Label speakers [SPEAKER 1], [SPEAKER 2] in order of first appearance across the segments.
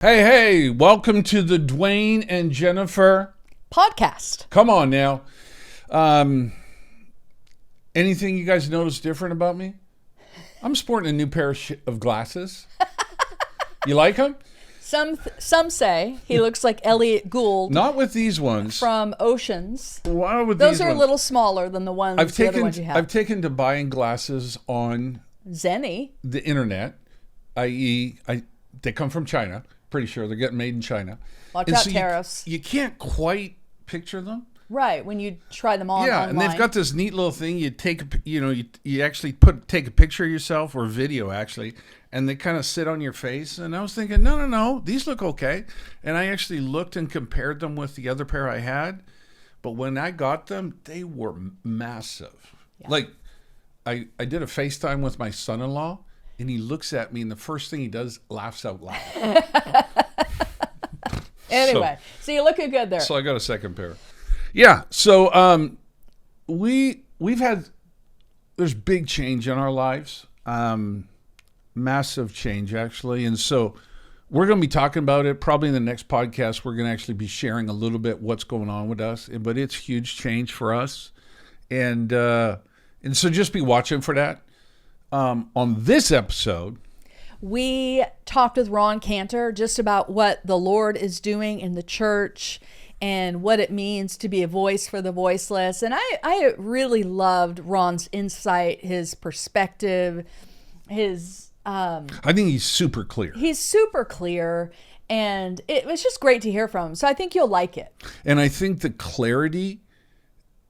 [SPEAKER 1] Hey, welcome to the Dwayne and Jennifer
[SPEAKER 2] Podcast.
[SPEAKER 1] Come on now. Anything you guys notice different about me? I'm sporting a new pair of glasses. You like them?
[SPEAKER 2] Some say he looks like Elliot Gould.
[SPEAKER 1] Not with these ones.
[SPEAKER 2] From Oceans.
[SPEAKER 1] Why with
[SPEAKER 2] Those
[SPEAKER 1] these
[SPEAKER 2] are
[SPEAKER 1] ones?
[SPEAKER 2] a little smaller than the ones other ones you have.
[SPEAKER 1] I've taken to buying glasses on
[SPEAKER 2] Zenny.
[SPEAKER 1] the internet, i.e., they come from China. Pretty sure they're getting made in China.
[SPEAKER 2] Watch out, tariffs.
[SPEAKER 1] You can't quite picture them.
[SPEAKER 2] Right, when you try them on
[SPEAKER 1] Yeah,
[SPEAKER 2] online.
[SPEAKER 1] and they've got this neat little thing. You take you actually take a picture of yourself, or video actually, and they kind of sit on your face. And I was thinking, no, these look okay. And I actually looked and compared them with the other pair I had. But when I got them, they were massive. Yeah. Like, I did a FaceTime with my son-in-law, and he looks at me, and the first thing he does, laughs out loud.
[SPEAKER 2] Anyway, so you're looking good there.
[SPEAKER 1] So I got a second pair. Yeah, so there's big change in our lives, massive change actually, and so we're going to be talking about it probably in the next podcast. We're going to actually be sharing a little bit what's going on with us, but it's huge change for us, and so just be watching for that. On this episode,
[SPEAKER 2] we talked with Ron Cantor just about what the Lord is doing in the church and what it means to be a voice for the voiceless. And I really loved Ron's insight, his perspective, I
[SPEAKER 1] think he's super clear.
[SPEAKER 2] He's super clear, and it was just great to hear from him. So I think you'll like it.
[SPEAKER 1] And I think the clarity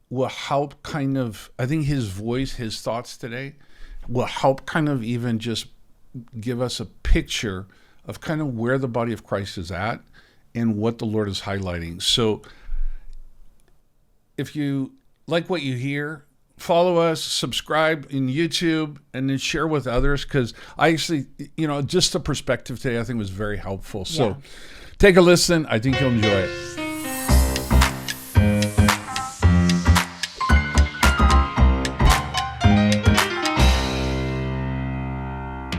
[SPEAKER 1] will help I think his voice, his thoughts today will help kind of even just give us a picture of kind of where the body of Christ is at and what the Lord is highlighting. So if you like what you hear, follow us, subscribe in YouTube, and then share with others, because I actually, just the perspective today I think was very helpful. So take a listen. I think you'll enjoy it.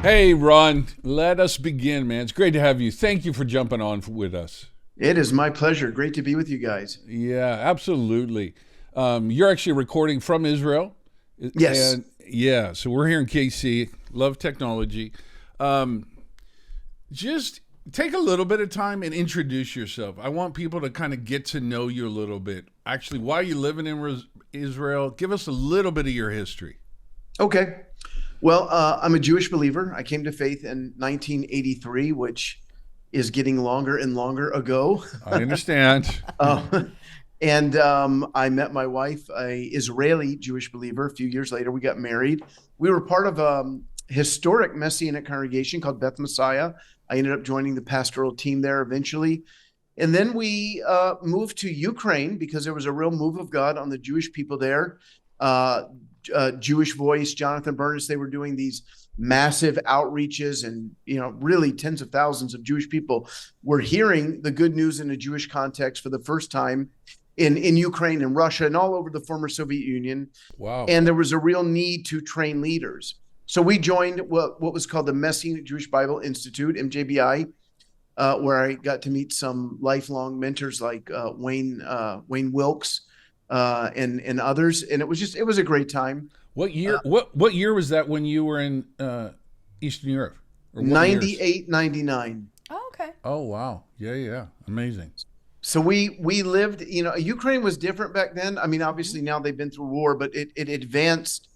[SPEAKER 1] Hey, Ron, let us begin, man. It's great to have you. Thank you for jumping on with us.
[SPEAKER 3] It is my pleasure. Great to be with you guys.
[SPEAKER 1] Yeah, absolutely. You're actually recording from Israel.
[SPEAKER 3] Yes.
[SPEAKER 1] And so we're here in KC. Love technology. Just take a little bit of time and introduce yourself. I want people to kind of get to know you a little bit. Actually, why are you living in Israel? Give us a little bit of your history.
[SPEAKER 3] Okay. Well, I'm a Jewish believer. I came to faith in 1983, which is getting longer and longer ago.
[SPEAKER 1] I understand.
[SPEAKER 3] And I met my wife, a Israeli Jewish believer. A few years later, we got married. We were part of a historic Messianic congregation called Beth Messiah. I ended up joining the pastoral team there eventually. And then we moved to Ukraine because there was a real move of God on the Jewish people there. Jewish Voice, Jonathan Burness, they were doing these massive outreaches, and really tens of thousands of Jewish people were hearing the good news in a Jewish context for the first time in Ukraine and Russia and all over the former Soviet Union.
[SPEAKER 1] Wow.
[SPEAKER 3] And there was a real need to train leaders. So we joined what was called the Messianic Jewish Bible Institute, MJBI, where I got to meet some lifelong mentors like Wayne Wilkes, and others, and it was a great time.
[SPEAKER 1] What year? What year was that when you were in Eastern Europe?
[SPEAKER 3] 98, 99.
[SPEAKER 2] Oh, okay.
[SPEAKER 1] Oh, wow. Yeah. Amazing.
[SPEAKER 3] So we lived, Ukraine was different back then. I mean, obviously now they've been through war, but it advanced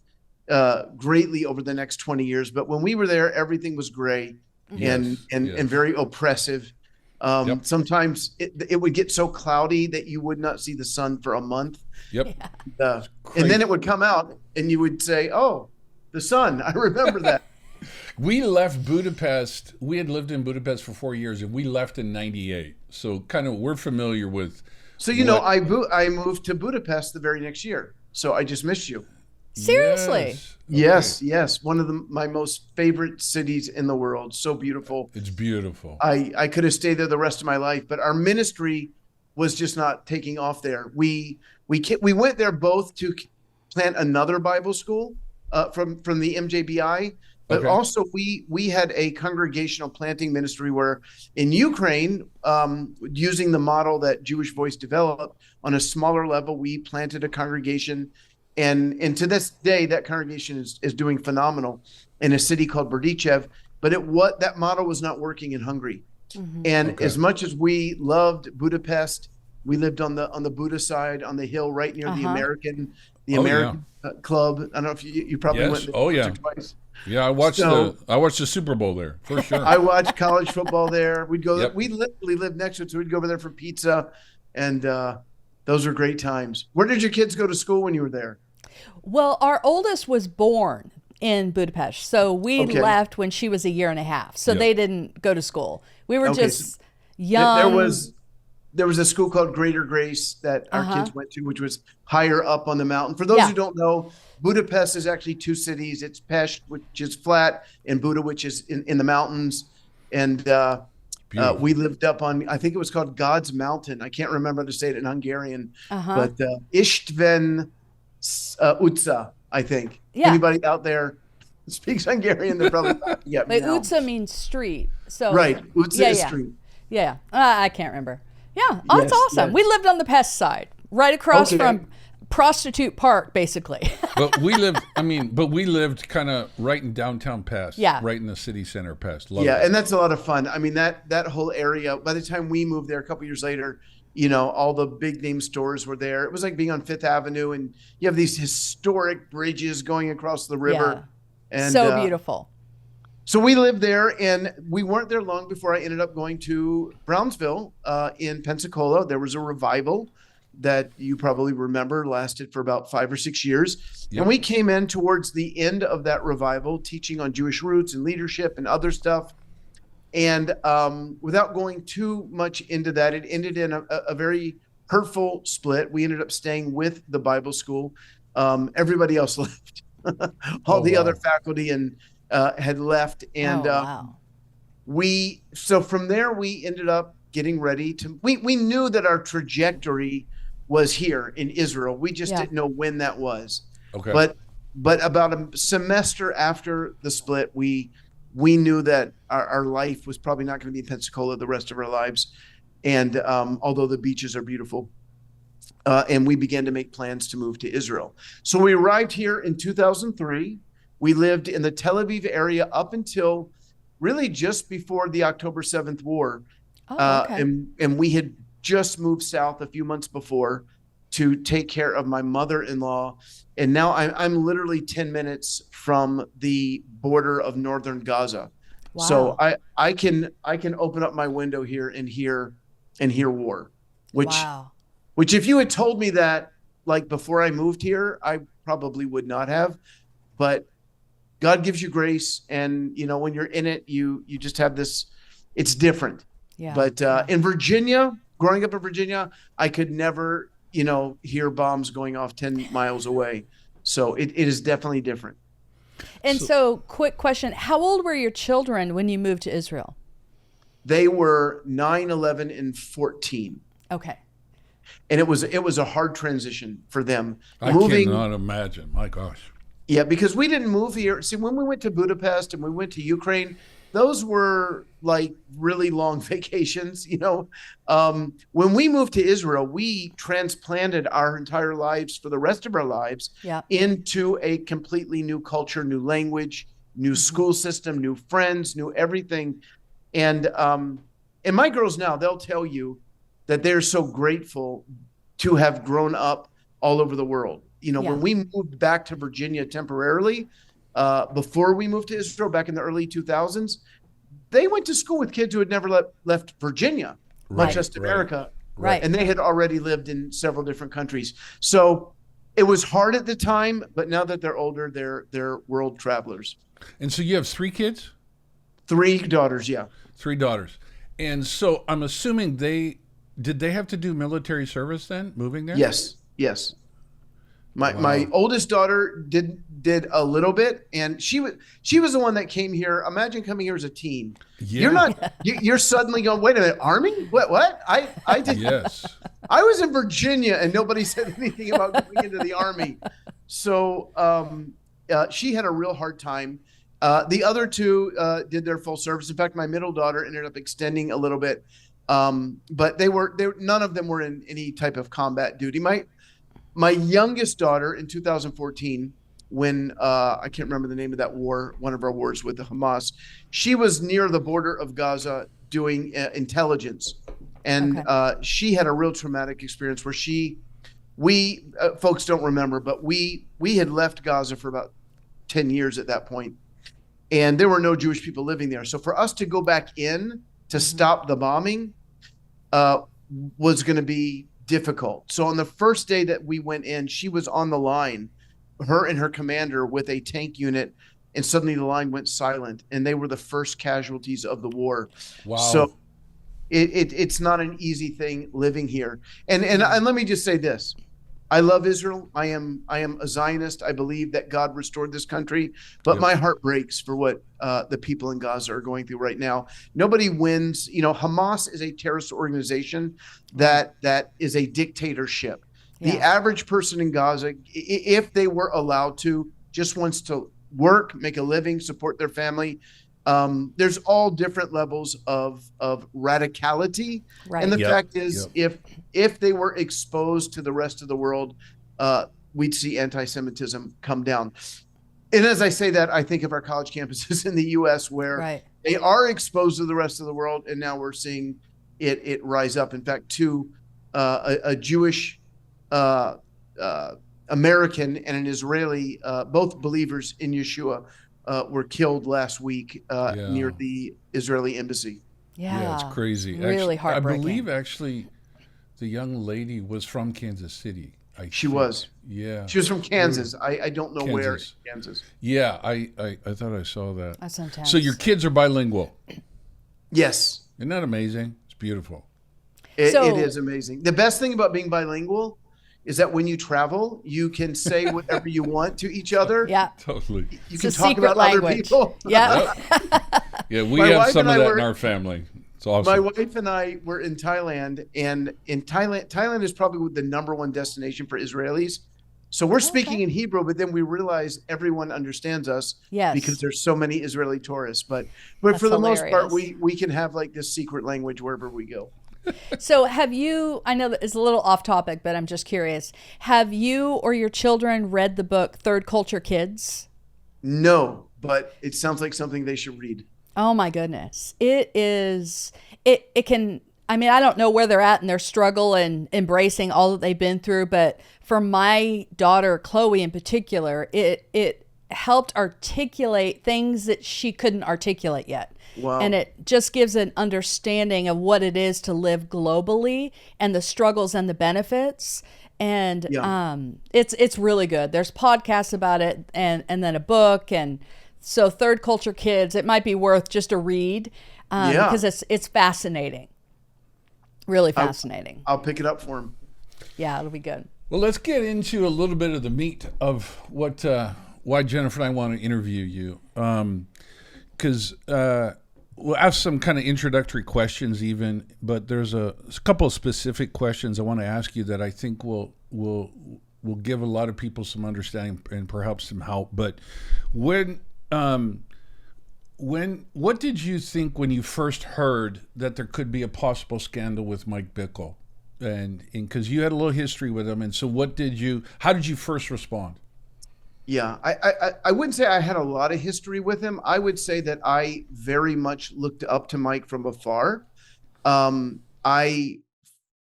[SPEAKER 3] greatly over the next 20 years. But when we were there, everything was gray and very oppressive. Sometimes it would get so cloudy that you would not see the sun for a month.
[SPEAKER 1] Yep.
[SPEAKER 3] And then it would come out and you would say, oh, the sun. I remember that.
[SPEAKER 1] We left Budapest. We had lived in Budapest for 4 years, and we left in 98. So kind of we're familiar with.
[SPEAKER 3] So, I moved to Budapest the very next year. So I just missed you.
[SPEAKER 2] Seriously?
[SPEAKER 1] Yes.
[SPEAKER 3] Okay. Yes. One of my most favorite cities in the world. So beautiful.
[SPEAKER 1] It's beautiful.
[SPEAKER 3] I could have stayed there the rest of my life, but our ministry was just not taking off there. We went there both to plant another Bible school from the MJBI, But
[SPEAKER 1] Okay.
[SPEAKER 3] also we had a congregational planting ministry where in Ukraine, using the model that Jewish Voice developed on a smaller level, we planted a congregation. And to this day, that congregation is doing phenomenal in a city called Berdichev. But that model was not working in Hungary. And as much as we loved Budapest, we lived on the Buda side, on the hill right near the American Club. I don't know if you probably went there once or twice.
[SPEAKER 1] Yeah, I watched the Super Bowl there for sure.
[SPEAKER 3] I watched college football there. We'd go. We literally lived next to it, so we'd go over there for pizza, and those were great times. Where did your kids go to school when you were there?
[SPEAKER 2] Well, our oldest was born in Budapest, so we left when she was a year and a half. So they didn't go to school. We were just young.
[SPEAKER 3] There was a school called Greater Grace that our kids went to, which was higher up on the mountain. For those who don't know, Budapest is actually two cities. It's Pest, which is flat, and Buda, which is in the mountains. And we lived up on, I think it was called God's Mountain. I can't remember how to say it in Hungarian, but Istven Utca, I think.
[SPEAKER 2] Yeah.
[SPEAKER 3] Anybody out there speaks Hungarian, they're probably
[SPEAKER 2] But Utca means street. So
[SPEAKER 3] right, Utca is street.
[SPEAKER 2] Yeah, I can't remember. Yeah, that's awesome. Yes. We lived on the Pest side, right across from Prostitute Park, basically.
[SPEAKER 1] But we lived kind of right in downtown Pest.
[SPEAKER 2] Yeah.
[SPEAKER 1] Right in the city center Pest.
[SPEAKER 3] And that's a lot of fun. I mean, that whole area, by the time we moved there a couple years later, all the big name stores were there. It was like being on Fifth Avenue, and you have these historic bridges going across the river.
[SPEAKER 2] Yeah.
[SPEAKER 3] And
[SPEAKER 2] so beautiful.
[SPEAKER 3] So we lived there, and we weren't there long before I ended up going to Brownsville in Pensacola. There was a revival that you probably remember lasted for about 5 or 6 years. Yep. And we came in towards the end of that revival, teaching on Jewish roots and leadership and other stuff. And without going too much into that, it ended in a very hurtful split. We ended up staying with the Bible school. Everybody else left. All the other faculty and had left, and so from there we ended up getting ready to. We knew that our trajectory was here in Israel. We just didn't know when that was. Okay. But about a semester after the split, we knew that our life was probably not going to be in Pensacola the rest of our lives, and although the beaches are beautiful. And we began to make plans to move to Israel. So we arrived here in 2003. We lived in the Tel Aviv area up until really just before the October 7th war. And we had just moved south a few months before to take care of my mother-in-law. And now I'm literally 10 minutes from the border of northern Gaza. Wow. So I can open up my window here and hear war, which if you had told me that like before I moved here, I probably would not have. But God gives you grace, and when you're in it, you just have this. It's different. Yeah. But in Virginia, growing up in Virginia, I could never, hear bombs going off 10 miles away. So it is definitely different.
[SPEAKER 2] And so, quick question: how old were your children when you moved to Israel?
[SPEAKER 3] They were 9, 11, and 14.
[SPEAKER 2] Okay.
[SPEAKER 3] And it was a hard transition for them.
[SPEAKER 1] I cannot imagine. My gosh.
[SPEAKER 3] Yeah, because we didn't move here. See, when we went to Budapest and we went to Ukraine, those were like really long vacations, When we moved to Israel, we transplanted our entire lives for the rest of our lives into a completely new culture, new language, new school system, new friends, new everything. And my girls now, they'll tell you that they're so grateful to have grown up all over the world. When we moved back to Virginia temporarily, before we moved to Israel back in the early 2000s, they went to school with kids who had never left Virginia, much less America.
[SPEAKER 2] Right.
[SPEAKER 3] And they had already lived in several different countries. So it was hard at the time, but now that they're older, they're world travelers.
[SPEAKER 1] And so you have 3 kids?
[SPEAKER 3] 3 daughters, yeah.
[SPEAKER 1] 3 daughters. And so I'm assuming did they have to do military service then, moving there?
[SPEAKER 3] Yes. My oldest daughter did a little bit, and she was the one that came here. Imagine coming here as a teen. Yeah. You're suddenly going, wait a minute, Army? What? I did.
[SPEAKER 1] Yes.
[SPEAKER 3] I was in Virginia, and nobody said anything about going into the Army. So she had a real hard time, The other two did their full service. In fact, my middle daughter ended up extending a little bit, but none of them were in any type of combat duty. My youngest daughter in 2014, when I can't remember the name of that war, one of our wars with the Hamas, she was near the border of Gaza doing intelligence, and she had a real traumatic experience where we folks don't remember, but we had left Gaza for about 10 years at that point. And there were no Jewish people living there. So for us to go back in to stop the bombing was going to be difficult. So on the first day that we went in, she was on the line, her and her commander with a tank unit, and suddenly the line went silent, and they were the first casualties of the war.
[SPEAKER 1] Wow.
[SPEAKER 3] So it's not an easy thing living here. And let me just say this. I love Israel. I am a Zionist. I believe that God restored this country, but my heart breaks for what the people in Gaza are going through right now. Nobody wins. Hamas is a terrorist organization that is a dictatorship. Yeah. The average person in Gaza, if they were allowed to, just wants to work, make a living, support their family. There's all different levels of radicality. Right. And the fact is, if they were exposed to the rest of the world, we'd see anti-Semitism come down. And as I say that, I think of our college campuses in the U.S. where they are exposed to the rest of the world, and now we're seeing it rise up. In fact, a Jewish American and an Israeli, both believers in Yeshua, were killed last week near the Israeli embassy.
[SPEAKER 1] Yeah, it's crazy.
[SPEAKER 2] Really heartbreaking.
[SPEAKER 1] I believe actually the young lady was from Kansas City.
[SPEAKER 3] She was.
[SPEAKER 1] Yeah.
[SPEAKER 3] She was from Kansas. I don't know where in Kansas.
[SPEAKER 1] Yeah, I thought I saw that.
[SPEAKER 2] That's intense.
[SPEAKER 1] So your kids are bilingual?
[SPEAKER 3] Yes.
[SPEAKER 1] Isn't that amazing? It's beautiful.
[SPEAKER 3] It is amazing. The best thing about being bilingual is that when you travel, you can say whatever you want to each other.
[SPEAKER 2] Yeah,
[SPEAKER 1] totally.
[SPEAKER 3] You can talk about other people.
[SPEAKER 2] Yeah.
[SPEAKER 1] Yeah, we have some of that in our family. It's awesome.
[SPEAKER 3] My wife and I were in Thailand, and in Thailand is probably the number one destination for Israelis. So we're speaking in Hebrew, but then we realize everyone understands us because there's so many Israeli tourists. But for the most part, we can have like this secret language wherever we go.
[SPEAKER 2] So have you, I know that it's a little off topic, but I'm just curious. Have you or your children read the book Third Culture Kids?
[SPEAKER 3] No, but it sounds like something they should read.
[SPEAKER 2] Oh my goodness. It can, I mean, I don't know where they're at in their struggle and embracing all that they've been through, but for my daughter, Chloe in particular, it helped articulate things that she couldn't articulate yet.
[SPEAKER 3] Wow.
[SPEAKER 2] And it just gives an understanding of what it is to live globally and the struggles and the benefits. And it's really good. There's podcasts about it and then a book. And so Third Culture Kids, it might be worth just a read because it's fascinating. Really fascinating.
[SPEAKER 3] I'll pick it up for him.
[SPEAKER 2] Yeah, it'll be good.
[SPEAKER 1] Well, let's get into a little bit of the meat of why Jennifer and I want to interview you. Because we'll ask some kind of introductory questions even, but there's a couple of specific questions I want to ask you that I think will give a lot of people some understanding and perhaps some help. But what did you think when you first heard that there could be a possible scandal with Mike Bickle? And because you had a little history with him, and so how did you first respond?
[SPEAKER 3] Yeah, I wouldn't say I had a lot of history with him. I would say that I very much looked up to Mike from afar. I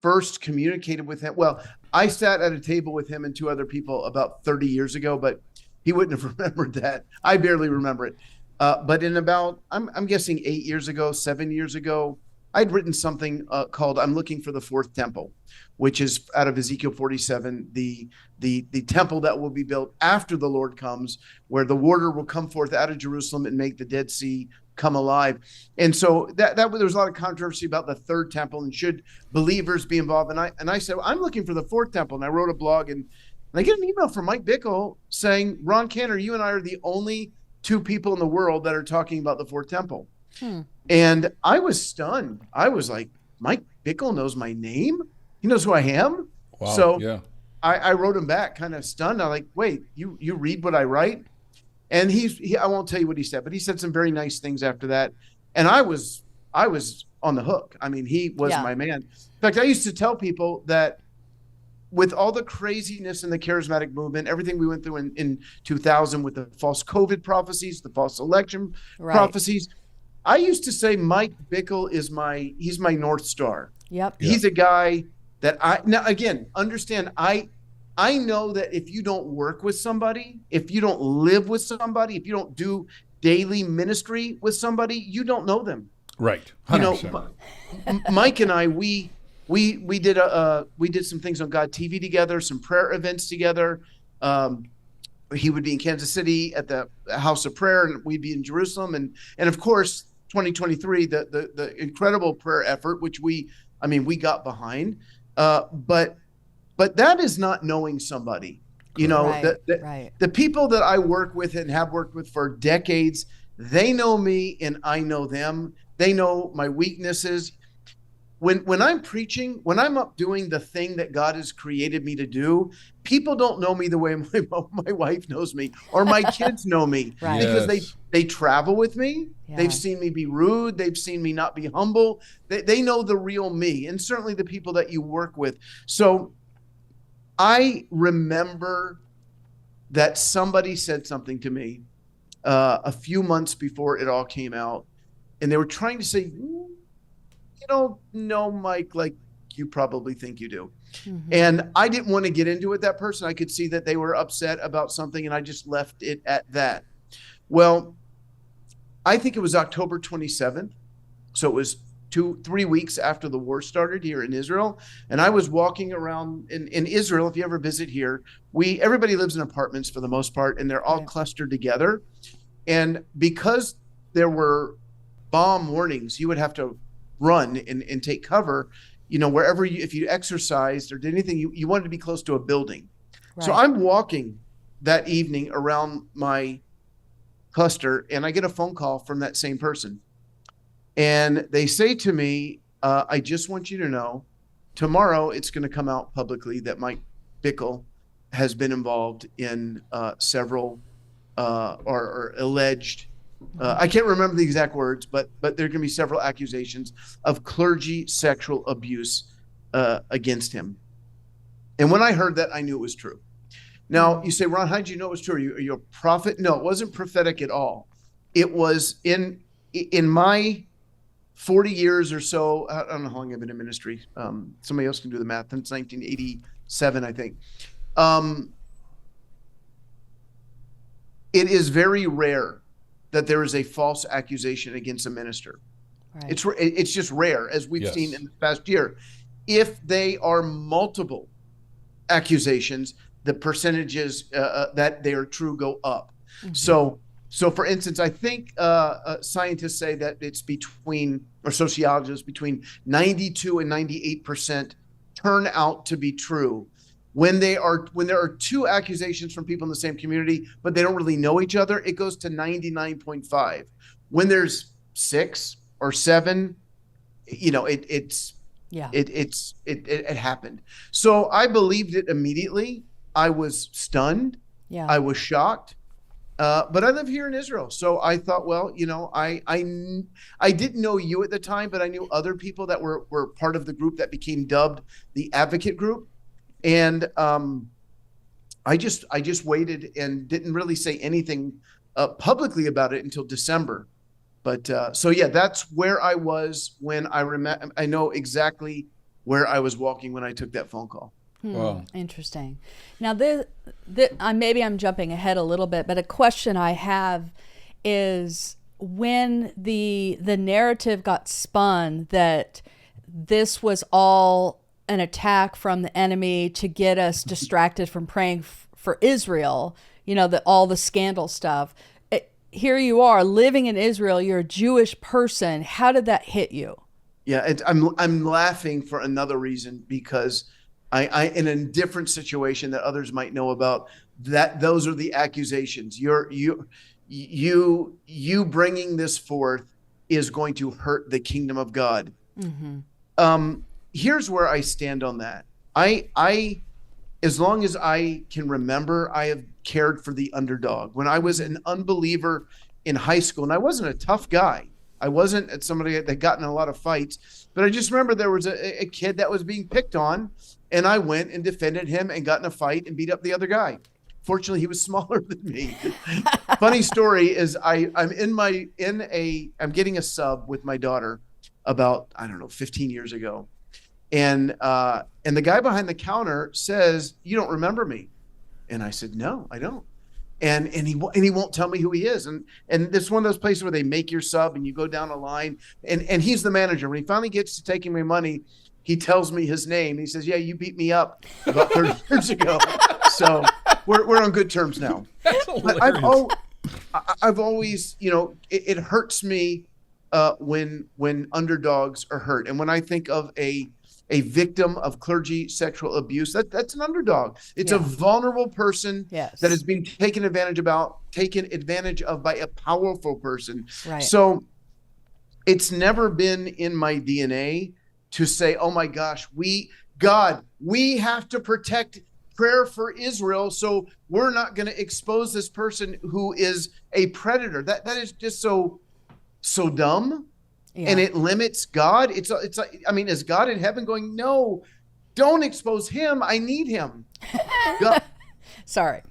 [SPEAKER 3] first communicated with him. Well, I sat at a table with him and two other people about 30 years ago, but he wouldn't have remembered that. I barely remember it. But in about, I'm guessing 8 years ago, 7 years ago, I'd written something called "I'm Looking for the Fourth Temple," which is out of Ezekiel 47, the temple that will be built after the Lord comes, where the water will come forth out of Jerusalem and make the Dead Sea come alive. And so that there was a lot of controversy about the third temple and should believers be involved. And I said, well, I'm looking for the fourth temple. And I wrote a blog and I get an email from Mike Bickle saying, Ron Cantor, you and I are the only two people in the world that are talking about the fourth temple. And I was stunned. I was like, Mike Bickle knows my name? He knows who I am?
[SPEAKER 1] Wow,
[SPEAKER 3] so I wrote him back kind of stunned. I'm like, wait, you read what I write? And I won't tell you what he said, but he said some very nice things after that. And I was on the hook. I mean, he was my man. In fact, I used to tell people that with all the craziness in the charismatic movement, everything we went through in 2000 with the false COVID prophecies, the false election prophecies, I used to say Mike Bickle he's my North Star.
[SPEAKER 2] Yep.
[SPEAKER 3] He's a guy that now again, understand, I know that if you don't work with somebody, if you don't live with somebody, if you don't do daily ministry with somebody, you don't know them.
[SPEAKER 1] Right.
[SPEAKER 3] 100%. You know, Mike and I, we did some things on God TV together, some prayer events together. He would be in Kansas City at the House of Prayer, and we'd be in Jerusalem. And of course, 2023, the incredible prayer effort, which we got behind. But that is not knowing somebody. You know, the people that I work with and have worked with for decades, they know me and I know them. They know my weaknesses. When I'm preaching, when I'm up doing the thing that God has created me to do, people don't know me the way my wife knows me or my kids know me because they travel with me. Yeah. They've seen me be rude. They've seen me not be humble. They know the real me, and certainly the people that you work with. So I remember that somebody said something to me a few months before it all came out, and they were trying to say, you don't know Mike like you probably think you do. Mm-hmm. And I didn't want to get into it, that person. I could see that they were upset about something, and I just left it at that. Well, I think it was October 27th. So it was 2-3 weeks after the war started here in Israel. And I was walking around in Israel. If you ever visit here, everybody lives in apartments for the most part, and they're all clustered together. And because there were bomb warnings, you would have to run and take cover, wherever if you exercised or did anything, you wanted to be close to a building. Right. So I'm walking that evening around my cluster, and I get a phone call from that same person. And they say to me, I just want you to know, tomorrow it's going to come out publicly that Mike Bickle has been involved in several or alleged, I can't remember the exact words, but there are going to be several accusations of clergy sexual abuse against him. And when I heard that, I knew it was true. Now, you say, Ron, how did you know it was true? Are you a prophet? No, it wasn't prophetic at all. It was in my 40 years or so. I don't know how long I've been in ministry. Somebody else can do the math. Since 1987, I think. It is very rare that there is a false accusation against a minister. Right. It's just rare, as we've seen in the past year. If they are multiple accusations, the percentages that they are true go up. Mm-hmm. So for instance, I think scientists say that it's sociologists, between 92 and 98% turn out to be true. When there are two accusations from people in the same community, but they don't really know each other, it goes to 99.5. When there's 6 or 7, it happened. So I believed it immediately. I was stunned. Yeah. I was shocked. But I live here in Israel. So I thought, well, I didn't know you at the time, but I knew other people that were part of the group that became dubbed the Advocate Group. And I just waited and didn't really say anything publicly about it until December. But that's where I was when I know exactly where I was walking when I took that phone call.
[SPEAKER 2] Wow. Interesting. Now, maybe I'm jumping ahead a little bit, but a question I have is, when the narrative got spun that this was all an attack from the enemy to get us distracted from praying for Israel, all the scandal stuff. Here you are living in Israel. You're a Jewish person. How did that hit you?
[SPEAKER 3] Yeah, I'm laughing for another reason, because I in a different situation that others might know about, that those are the accusations. You bringing this forth is going to hurt the kingdom of God. Mm-hmm. Here's where I stand on that. I as long as I can remember, I have cared for the underdog. When I was an unbeliever in high school, and I wasn't a tough guy, I wasn't somebody that got in a lot of fights, but I just remember there was a kid that was being picked on, and I went and defended him and got in a fight and beat up the other guy. Fortunately, he was smaller than me. Funny story is I'm getting a sub with my daughter about, I don't know, 15 years ago. And the guy behind the counter says, "You don't remember me?" And I said, "No, I don't." And he won't tell me who he is. And it's one of those places where they make your sub and you go down a line, and he's the manager. When he finally gets to taking my money, he tells me his name. He says, "Yeah, you beat me up about 30 years ago." So we're on good terms now. But I've always, it hurts me when underdogs are hurt. And when I think of a victim of clergy sexual abuse, that's an underdog. It's a vulnerable person that is being taken advantage of by a powerful person.
[SPEAKER 2] Right.
[SPEAKER 3] So it's never been in my DNA to say, "Oh my gosh, we have to protect prayer for Israel, so we're not going to expose this person who is a predator." That is just so dumb. Yeah. And it limits God. It's like, I mean, is God in heaven going, "No, don't expose him. I need him"? God.
[SPEAKER 2] Sorry.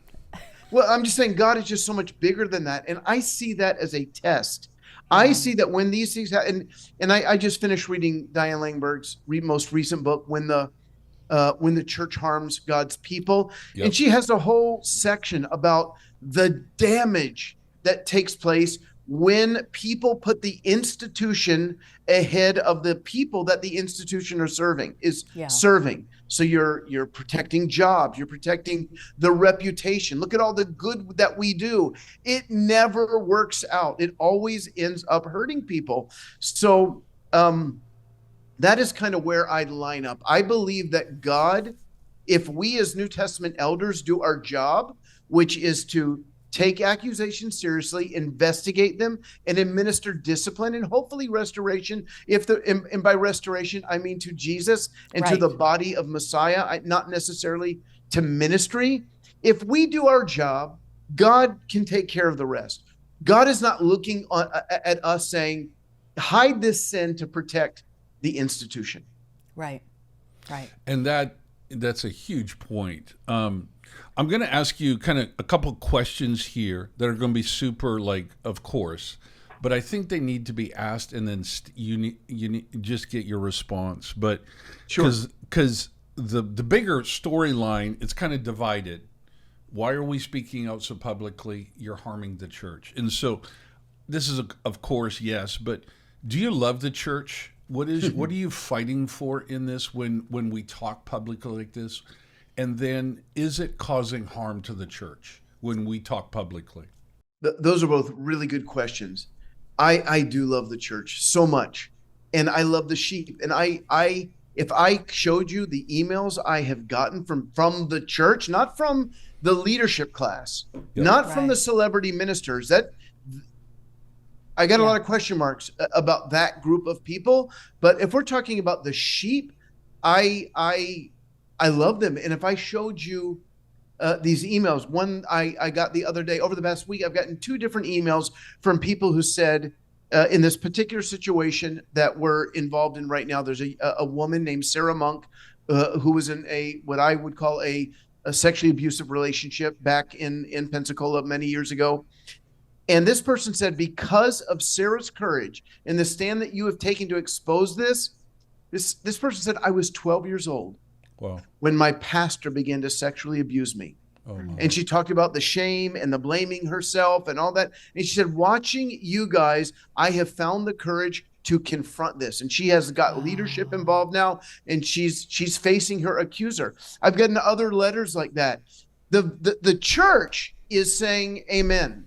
[SPEAKER 3] Well, I'm just saying God is just so much bigger than that. And I see that as a test. I see that when these things happen, and I just finished reading Diane Langberg's most recent book, When the Church Harms God's People. Yep. And she has a whole section about the damage that takes place when people put the institution ahead of the people that the institution is serving. So you're protecting jobs, you're protecting the reputation. Look at all the good that we do. It never works out. It always ends up hurting people. So that is kind of where I line up. I believe that God, if we as New Testament elders do our job, which is to take accusations seriously, investigate them, and administer discipline and hopefully restoration. And by restoration, I mean to Jesus and to the body of Messiah, not necessarily to ministry. If we do our job, God can take care of the rest. God is not looking at us saying, "Hide this sin to protect the institution." Right.
[SPEAKER 1] And that's a huge point. I'm going to ask you kind of a couple questions here that are going to be super, of course, but I think they need to be asked, and then you need just get your response. But because the bigger storyline, it's kind of divided. Why are we speaking out so publicly? You're harming the church. And so this is, of course, yes, but do you love the church? What are you fighting for in this when we talk publicly like this? And then, is it causing harm to the church when we talk publicly?
[SPEAKER 3] Those are both really good questions. I do love the church so much, and I love the sheep. And if I showed you the emails I have gotten from the church, not from the leadership class, not from the celebrity ministers, that I got a lot of question marks about that group of people. But if we're talking about the sheep, I love them. And if I showed you these emails, one I got the other day, over the past week, I've gotten 2 different emails from people who said, in this particular situation that we're involved in right now, there's a woman named Sarah Monk who was in what I would call a sexually abusive relationship back in Pensacola many years ago. And this person said, because of Sarah's courage and the stand that you have taken to expose this person said, "I was 12 years old. Wow. When my pastor began to sexually abuse me." And she talked about the shame and the blaming herself and all that. And she said, "Watching you guys, I have found the courage to confront this." And she has got leadership involved now, and she's facing her accuser. I've gotten other letters like that. The church is saying amen.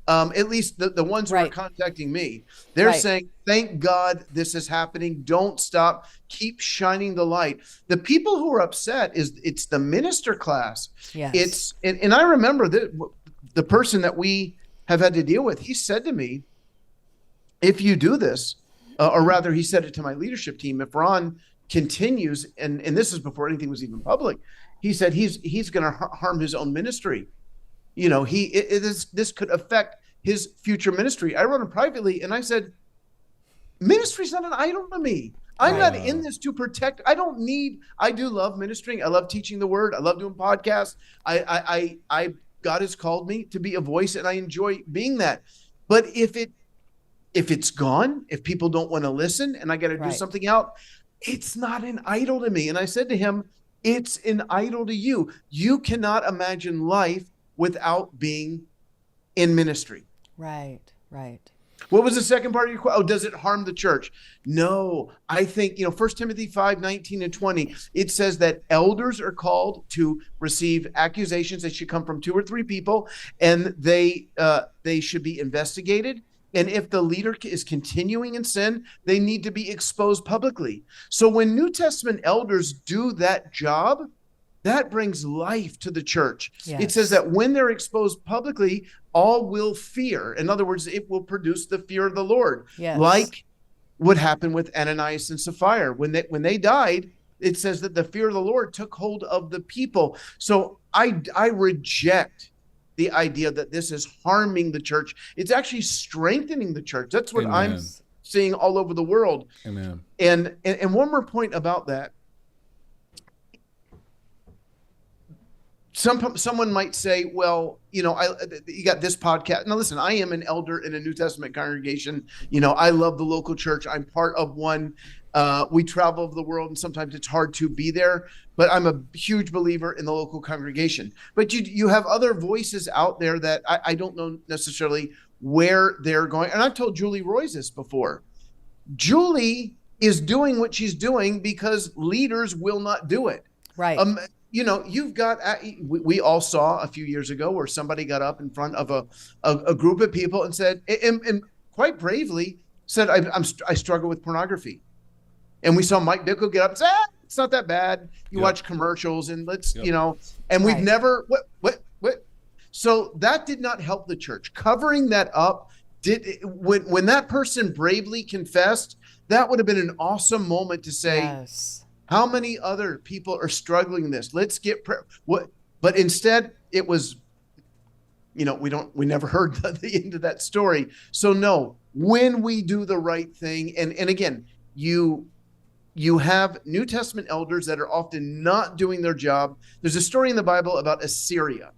[SPEAKER 3] At least the ones who are contacting me, they're saying, "Thank God this is happening. Don't stop. Keep shining the light." The people who are upset it's the minister class. Yes. And I remember the person that we have had to deal with, he said to me, "If you do this," or rather he said it to my leadership team, "if Ron continues," and this is before anything was even public, he said he's going to harm his own ministry. This could affect his future ministry. I wrote him privately and I said, ministry's not an idol to me. I'm not in this to protect. I do love ministering. I love teaching the word. I love doing podcasts. God has called me to be a voice and I enjoy being that. But if it's gone, if people don't want to listen and I got to do something out, it's not an idol to me. And I said to him, it's an idol to you. You cannot imagine life without being in ministry.
[SPEAKER 2] Right.
[SPEAKER 3] What was the second part of your question? Oh, does it harm the church? No, I think, 1 Timothy 5:19 and 20, it says that elders are called to receive accusations that should come from 2 or 3 people, and they should be investigated. And if the leader is continuing in sin, they need to be exposed publicly. So when New Testament elders do that job, that brings life to the church. Yes. It says that when they're exposed publicly, all will fear. In other words, it will produce the fear of the Lord. Yes. Like what happened with Ananias and Sapphira. When they died, it says that the fear of the Lord took hold of the people. So I reject the idea that this is harming the church. It's actually strengthening the church. That's what I'm seeing all over the world.
[SPEAKER 1] Amen.
[SPEAKER 3] And one more point about that. Someone might say, well, you got this podcast. Now, listen, I am an elder in a New Testament congregation. I love the local church. I'm part of one. We travel over the world, and sometimes it's hard to be there. But I'm a huge believer in the local congregation. But you have other voices out there that I don't know necessarily where they're going. And I've told Julie Royce this before. Julie is doing what she's doing because leaders will not do it.
[SPEAKER 2] Right.
[SPEAKER 3] You've got, we all saw a few years ago where somebody got up in front of a group of people and said, and quite bravely said, I struggle with pornography. And we saw Mike Bickle get up and say, it's not that bad. You watch commercials and and we've never, what? So that did not help the church. Covering that up, when that person bravely confessed, that would have been an awesome moment to say, yes. How many other people are struggling in this? Let's get but instead it was, we never heard the end of that story. So no, when we do the right thing, and again, you have New Testament elders that are often not doing their job. There's a story in the Bible about Assyria.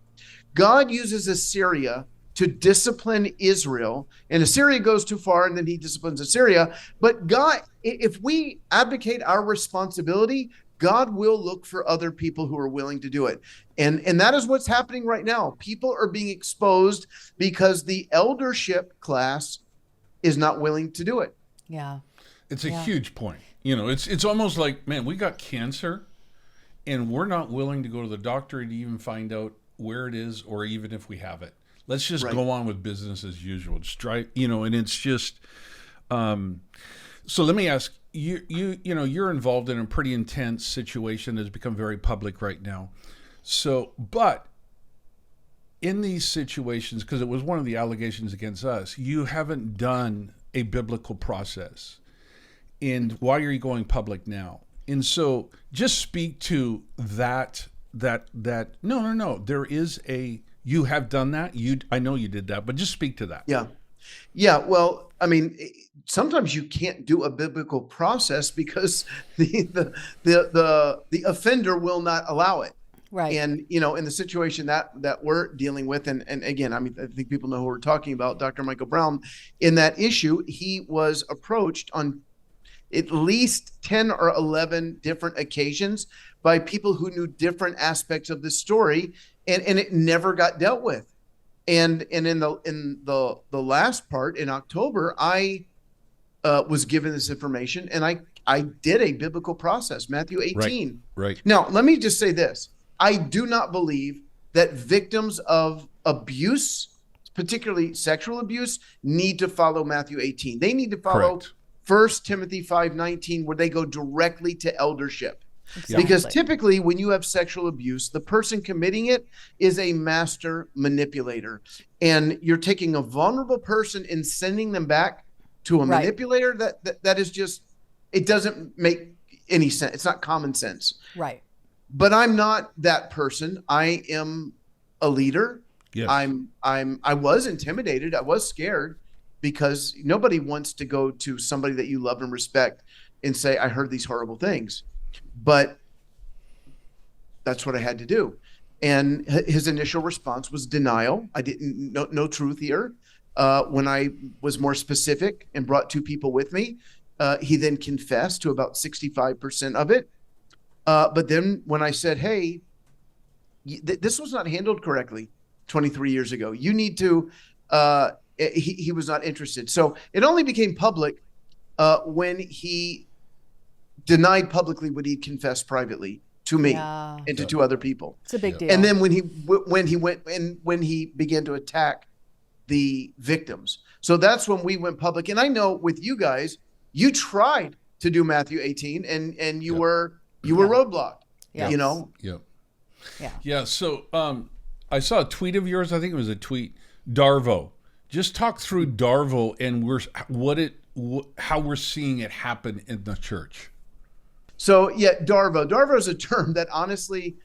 [SPEAKER 3] God uses Assyria to discipline Israel, and Assyria goes too far, and then he disciplines Assyria. But God, if we abdicate our responsibility, God will look for other people who are willing to do it. And that is what's happening right now. People are being exposed because the eldership class is not willing to do it.
[SPEAKER 2] Yeah.
[SPEAKER 1] It's a huge point. It's almost like, man, we got cancer and we're not willing to go to the doctor to even find out where it is or even if we have it. Let's just go on with business as usual. Just try, and it's just. So let me ask you're involved in a pretty intense situation that's become very public right now. So, but in these situations, because it was one of the allegations against us, you haven't done a biblical process. And why are you going public now? And so, just speak to that. No. There is a. You have done that. I know you did that, but just speak to that.
[SPEAKER 3] Yeah. Well, I mean, sometimes you can't do a biblical process because the offender will not allow it.
[SPEAKER 2] Right.
[SPEAKER 3] And in the situation that we're dealing with, and again, I mean, I think people know who we're talking about, Dr. Michael Brown. In that issue, he was approached on at least 10 or 11 different occasions by people who knew different aspects of the story. And it never got dealt with. And in the last part in October, I was given this information and I did a biblical process, Matthew 18.
[SPEAKER 1] Right.
[SPEAKER 3] Now, let me just say this. I do not believe that victims of abuse, particularly sexual abuse, need to follow Matthew 18. They need to follow 1 Timothy 5:19, where they go directly to eldership. Exactly. Because typically when you have sexual abuse, the person committing it is a master manipulator. And you're taking a vulnerable person and sending them back to a manipulator. That is just, it doesn't make any sense. It's not common sense.
[SPEAKER 2] Right.
[SPEAKER 3] but I'm not that person. I am a leader.
[SPEAKER 1] Yes.
[SPEAKER 3] I was intimidated. I was scared because nobody wants to go to somebody that you love and respect and say, I heard these horrible things, but that's what I had to do. And his initial response was denial. I didn't know no truth here. When I was more specific and brought two people with me, he then confessed to about 65% of it. But then when I said, hey, this was not handled correctly 23 years ago. You need to, he was not interested. So it only became public when he denied publicly what he confessed privately to me and to two other people.
[SPEAKER 2] It's a big deal.
[SPEAKER 3] And then when he began to attack the victims. So that's when we went public. And I know with you guys, you tried to do Matthew 18 and you were roadblocked, you know?
[SPEAKER 1] Yeah. So I saw a tweet of yours. I think it was a tweet. Darvo. Just talk through Darvo and how we're seeing it happen in the church.
[SPEAKER 3] So yeah, Darvo. Darvo is a term that honestly,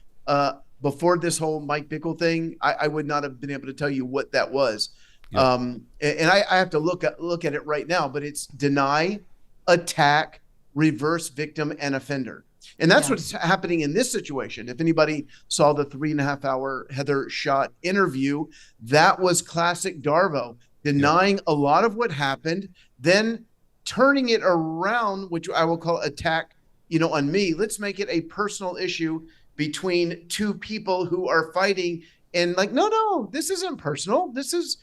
[SPEAKER 3] before this whole Mike Bickle thing, I would not have been able to tell you what that was. Yep. And I have to look at it right now, but it's deny, attack, reverse victim, and offender. And that's what's happening in this situation. If anybody saw the 3.5-hour Heather Schott interview, that was classic Darvo, denying a lot of what happened, then turning it around, which I will call attack, on me. Let's make it a personal issue between two people who are fighting, and like, no, this isn't personal. This is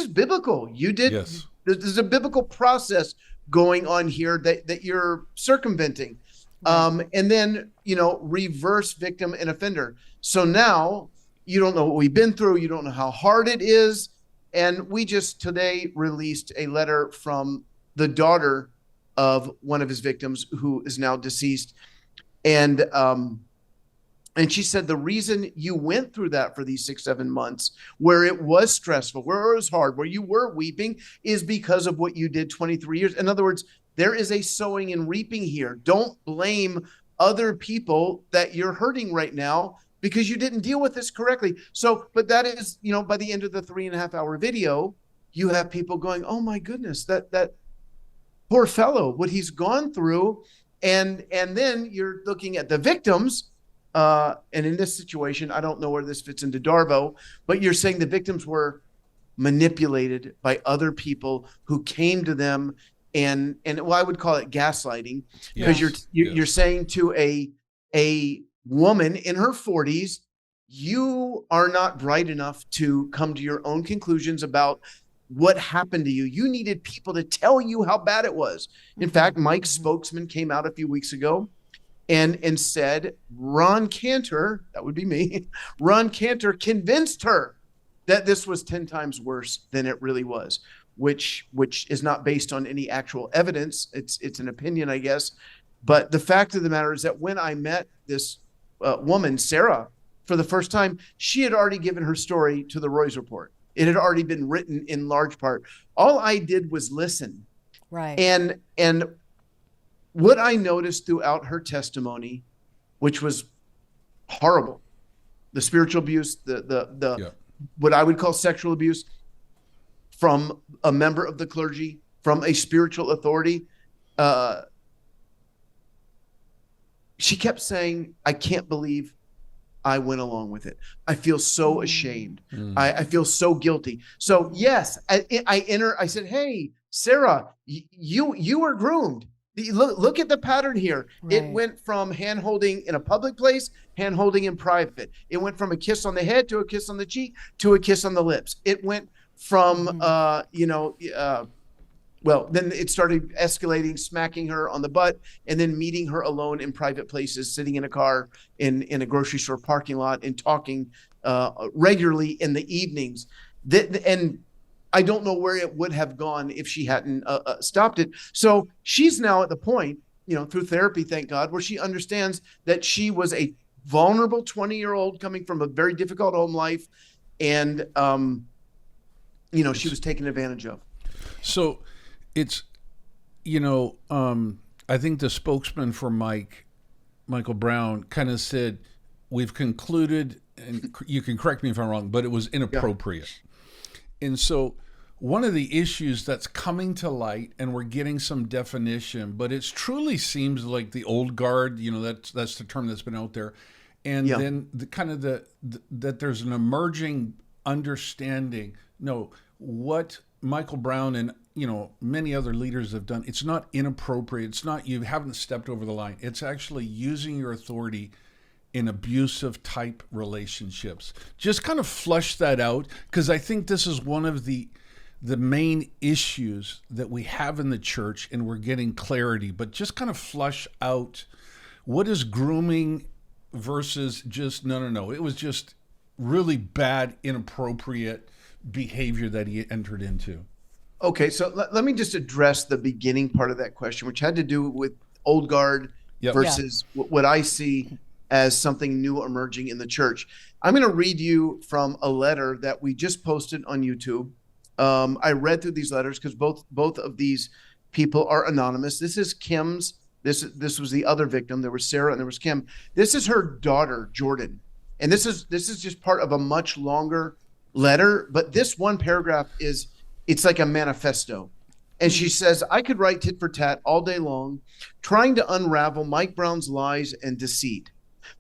[SPEAKER 3] biblical. This is a biblical process going on here that you're circumventing. And then, reverse victim and offender. So now you don't know what we've been through. You don't know how hard it is. And we just today released a letter from the daughter of one of his victims who is now deceased. And she said, the reason you went through that for these 6-7 months, where it was stressful, where it was hard, where you were weeping, is because of what you did 23 years. In other words, there is a sowing and reaping here. Don't blame other people that you're hurting right now because you didn't deal with this correctly. So, but that is, by the end of the 3.5-hour video, you have people going, oh my goodness, that poor fellow, what he's gone through. And then you're looking at the victims. And in this situation, I don't know where this fits into Darvo, but you're saying the victims were manipulated by other people who came to them. And I would call it gaslighting, because you're saying to a woman in her 40s, you are not bright enough to come to your own conclusions about what happened to you. You needed people to tell you how bad it was. In fact, Mike's spokesman came out a few weeks ago and said Ron Cantor, that would be me, Ron Cantor convinced her that this was 10 times worse than it really was. Which is not based on any actual evidence. It's an opinion, I guess. But the fact of the matter is that when I met this woman, Sarah, for the first time, she had already given her story to the Roy's Report. It had already been written in large part. All I did was listen.
[SPEAKER 2] Right.
[SPEAKER 3] And what I noticed throughout her testimony, which was horrible, the spiritual abuse, the what I would call sexual abuse, from a member of the clergy, from a spiritual authority. She kept saying, I can't believe I went along with it. I feel so ashamed. I feel so guilty. So yes, I said, hey, Sarah, you were groomed. Look at the pattern here. Right. It went from hand-holding in a public place, hand-holding in private. It went from a kiss on the head to a kiss on the cheek to a kiss on the lips. It went from, then it started escalating, smacking her on the butt, and then meeting her alone in private places, sitting in a car in a grocery store parking lot and talking regularly in the evenings. And I don't know where it would have gone if she hadn't stopped it. So she's now at the point, through therapy, thank God, where she understands that she was a vulnerable 20-year-old coming from a very difficult home life. And, she was taken advantage of.
[SPEAKER 1] So it's, I think the spokesman for Michael Brown kind of said, we've concluded, and you can correct me if I'm wrong, but it was inappropriate. Yeah. And so one of the issues that's coming to light, and we're getting some definition, but it truly seems like the old guard, that's the term that's been out there. And then that there's an emerging understanding. No, what Michael Brown and many other leaders have done, it's not inappropriate. It's not, you haven't stepped over the line. It's actually using your authority in abusive type relationships. Just kind of flush that out, because I think this is one of the main issues that we have in the church, and we're getting clarity. But just kind of flush out, what is grooming versus just no. It was just really bad, inappropriate behavior that he entered into.
[SPEAKER 3] Okay, so let me just address the beginning part of that question, which had to do with old guard versus what I see as something new emerging in the church. I'm going to read you from a letter that we just posted on YouTube. I read through these letters because both of these people are anonymous. This is Kim's. This was the other victim. There was Sarah and there was Kim. This is her daughter, Jordan. And this is just part of a much longer letter. But this one paragraph it's like a manifesto. And she says, I could write tit for tat all day long, trying to unravel Mike Brown's lies and deceit.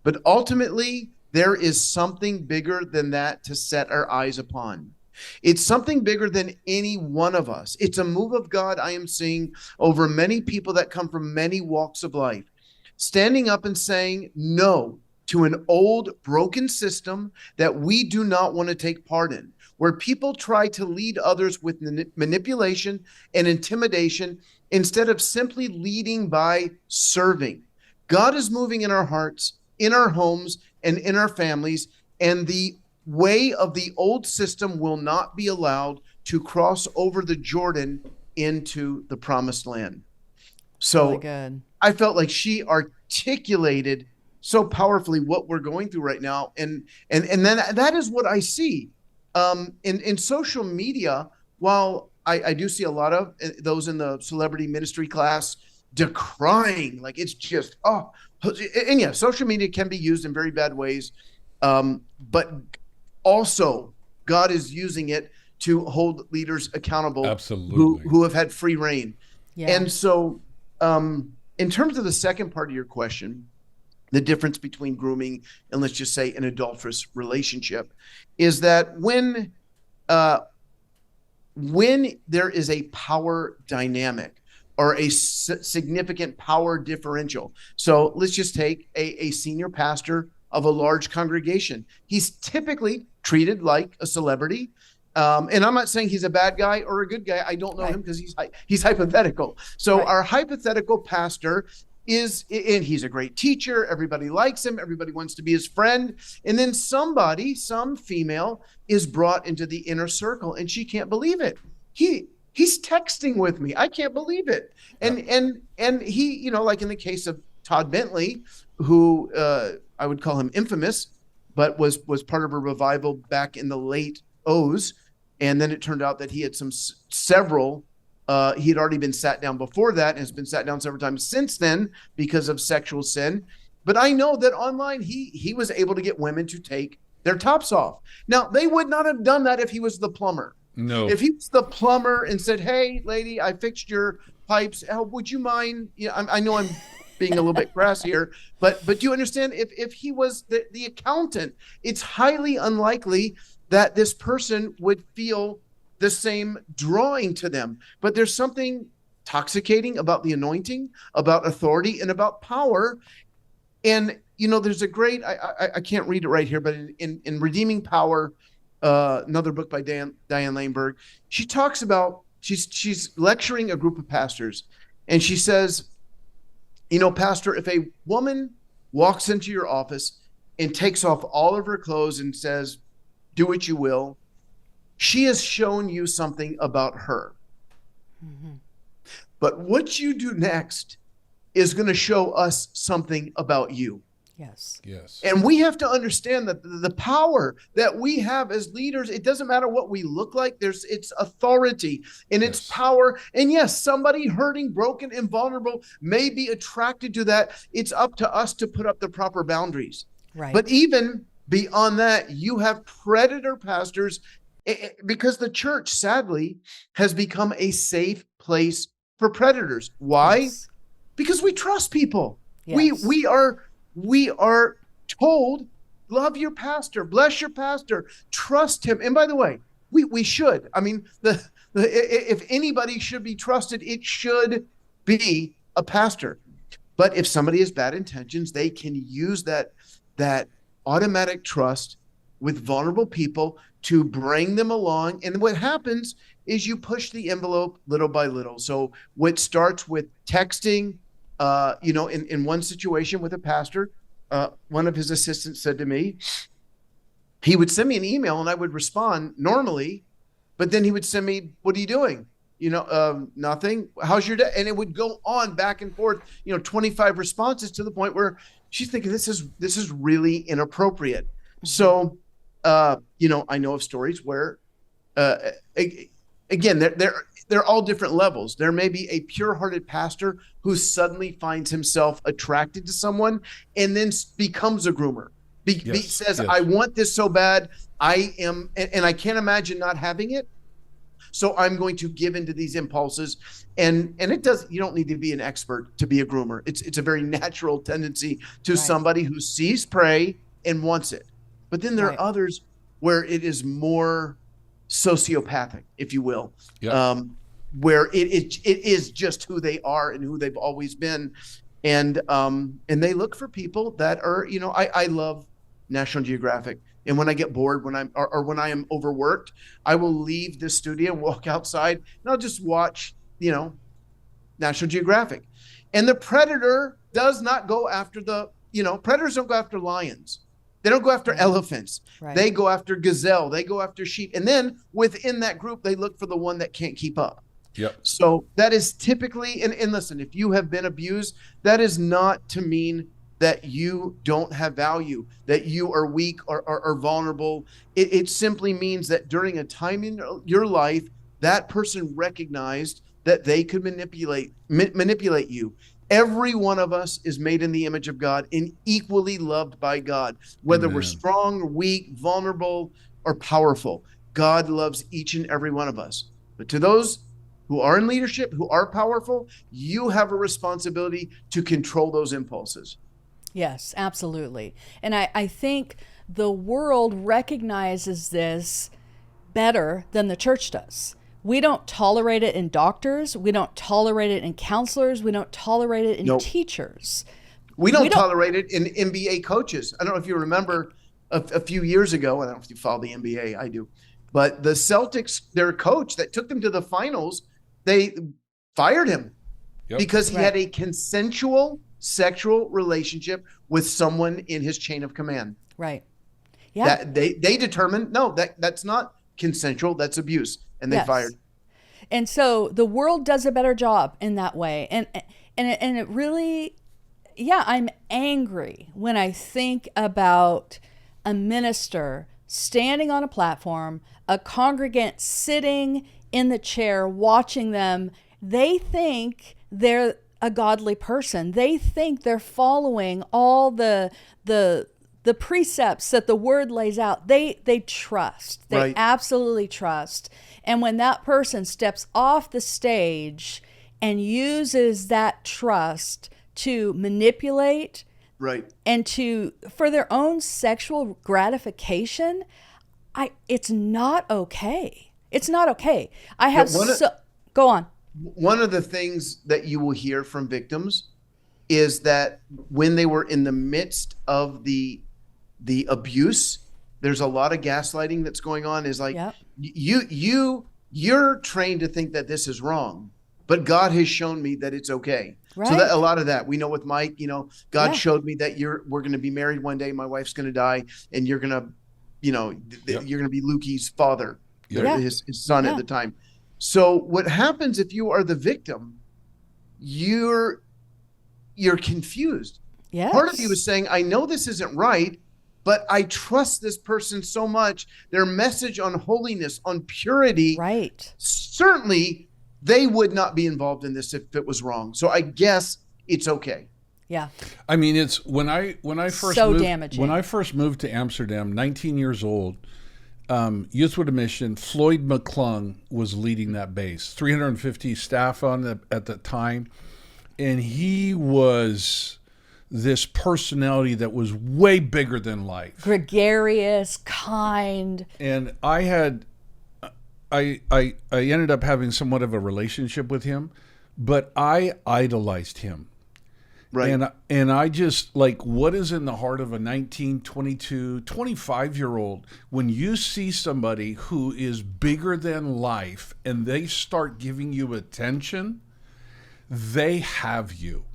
[SPEAKER 3] But ultimately, there is something bigger than that to set our eyes upon. It's something bigger than any one of us. It's a move of God I am seeing over many people that come from many walks of life, standing up and saying no to an old, broken system that we do not want to take part in, where people try to lead others with manipulation and intimidation instead of simply leading by serving. God is moving in our hearts, in our homes, and in our families, and the way of the old system will not be allowed to cross over the Jordan into the promised land. So
[SPEAKER 2] really good.
[SPEAKER 3] I felt like she articulated so powerfully what we're going through right now. And then that is what I see in social media. While I do see a lot of those in the celebrity ministry class decrying, like it's just, and yeah, social media can be used in very bad ways. But also, God is using it to hold leaders accountable.
[SPEAKER 1] Absolutely.
[SPEAKER 3] Who have had free reign.
[SPEAKER 2] Yeah.
[SPEAKER 3] And so, in terms of the second part of your question, the difference between grooming and, let's just say, an adulterous relationship, is that when there is a power dynamic or a significant power differential. So let's just take a senior pastor of a large congregation. He's typically treated like a celebrity. And I'm not saying he's a bad guy or a good guy. I don't know him because he's hypothetical. So our hypothetical pastor and he's a great teacher. Everybody likes him. Everybody wants to be his friend. And then some female is brought into the inner circle and she can't believe it. He's texting with me. I can't believe it. And he, like in the case of Todd Bentley, who I would call him infamous, but was part of a revival back in the late O's. And then it turned out that he had several, he had already been sat down before that and has been sat down several times since then because of sexual sin. But I know that online he was able to get women to take their tops off. Now, they would not have done that if he was the plumber.
[SPEAKER 1] No.
[SPEAKER 3] If he was the plumber and said, hey, lady, I fixed your pipes. Would you mind? I know I'm being a little bit crass here, but do you understand? If he was the accountant, it's highly unlikely that this person would feel the same drawing to them. But there's something intoxicating about the anointing, about authority, and about power. And, there's a great, I can't read it right here, but in Redeeming Power, another book by Diane Laneberg, she talks about, she's lecturing a group of pastors, and she says, pastor, if a woman walks into your office and takes off all of her clothes and says, do what you will, she has shown you something about her. Mm-hmm. But what you do next is going to show us something about you.
[SPEAKER 2] Yes.
[SPEAKER 3] And we have to understand that the power that we have as leaders, it doesn't matter what we look like. It's authority and it's power. And yes, somebody hurting, broken, and vulnerable may be attracted to that. It's up to us to put up the proper boundaries.
[SPEAKER 2] Right.
[SPEAKER 3] But even beyond that, you have predator pastors because the church, sadly, has become a safe place for predators. Why?
[SPEAKER 2] Yes.
[SPEAKER 3] Because we trust people.
[SPEAKER 2] Yes.
[SPEAKER 3] We are told, love your pastor, bless your pastor, trust him. And by the way, we should. I mean, if anybody should be trusted, it should be a pastor. But if somebody has bad intentions, they can use that automatic trust with vulnerable people to bring them along. And what happens is you push the envelope little by little. So what starts with texting, in one situation with a pastor, one of his assistants said to me, he would send me an email and I would respond normally, but then he would send me, what are you doing? Nothing. How's your day? And it would go on back and forth, 25 responses to the point where she's thinking this is really inappropriate. So, I know of stories where, again, they're all different levels. There may be a pure-hearted pastor who suddenly finds himself attracted to someone and then becomes a groomer. Says, I want this so bad. I am, and I can't imagine not having it. So I'm going to give into these impulses. And you don't need to be an expert to be a groomer. It's a very natural tendency to somebody who sees prey and wants it. But then there are others where it is more sociopathic, if you will, where it is just who they are and who they've always been. And they look for people that are, I love National Geographic. And when I get bored, when I am overworked, I will leave the studio and walk outside and I'll just watch, National Geographic. And the predator does not go after predators don't go after lions. They don't go after elephants. Right. They go after gazelle. They go after sheep. And then within that group, they look for the one that can't keep up.
[SPEAKER 1] Yep.
[SPEAKER 3] So that is typically, and listen, if you have been abused, that is not to mean that you don't have value, that you are weak or vulnerable. It simply means that during a time in your life, that person recognized that they could manipulate you. Every one of us is made in the image of God and equally loved by God, whether we're strong, weak, vulnerable, or powerful. God loves each and every one of us. But to those who are in leadership, who are powerful, you have a responsibility to control those impulses.
[SPEAKER 2] Yes, absolutely. And I think the world recognizes this better than the church does. We don't tolerate it in doctors. We don't tolerate it in counselors. We don't tolerate it in teachers.
[SPEAKER 3] We don't tolerate it in NBA coaches. I don't know if you remember a few years ago, I don't know if you follow the NBA, I do, but the Celtics, their coach that took them to the finals, they fired him because he had a consensual sexual relationship with someone in his chain of command.
[SPEAKER 2] Right. Yeah.
[SPEAKER 3] That they determined, no, that's not consensual, that's abuse. And they fired.
[SPEAKER 2] And so the world does a better job in that way. And it really, I'm angry when I think about a minister standing on a platform, a congregant sitting in the chair watching them. They think they're a godly person. They think they're following all the precepts that the word lays out. They trust. They absolutely trust. And when that person steps off the stage and uses that trust to manipulate and for their own sexual gratification, it's not okay. It's not okay. Go on.
[SPEAKER 3] One of the things that you will hear from victims is that when they were in the midst of the abuse, there's a lot of gaslighting that's going on. Is like, you're trained to think that this is wrong, but God has shown me that it's okay. Right. So that a lot of that we know with Mike, God showed me that we're going to be married one day. My wife's going to die, and you're going to, you're going to be Lukey's father, his son at the time. So what happens if you are the victim? You're confused.
[SPEAKER 2] Yes.
[SPEAKER 3] Part of you is saying, I know this isn't right, but I trust this person so much. Their message on holiness, on purity.
[SPEAKER 2] Right.
[SPEAKER 3] Certainly, they would not be involved in this if it was wrong. So I guess it's okay.
[SPEAKER 2] Yeah.
[SPEAKER 1] I mean, it's when I first
[SPEAKER 2] So
[SPEAKER 1] moved,
[SPEAKER 2] damaging.
[SPEAKER 1] when I first moved to Amsterdam, 19 years old, Youth with a Mission, Floyd McClung was leading that base, 350 staff at the time, and he was this personality that was way bigger than life,
[SPEAKER 2] Gregarious, kind.
[SPEAKER 1] and I ended up having somewhat of a relationship with him, but I idolized him.
[SPEAKER 3] Right.
[SPEAKER 1] And I just, like, what is in the heart of a 19, 22, 25-year-old when you see somebody who is bigger than life and they start giving you attention, they have you.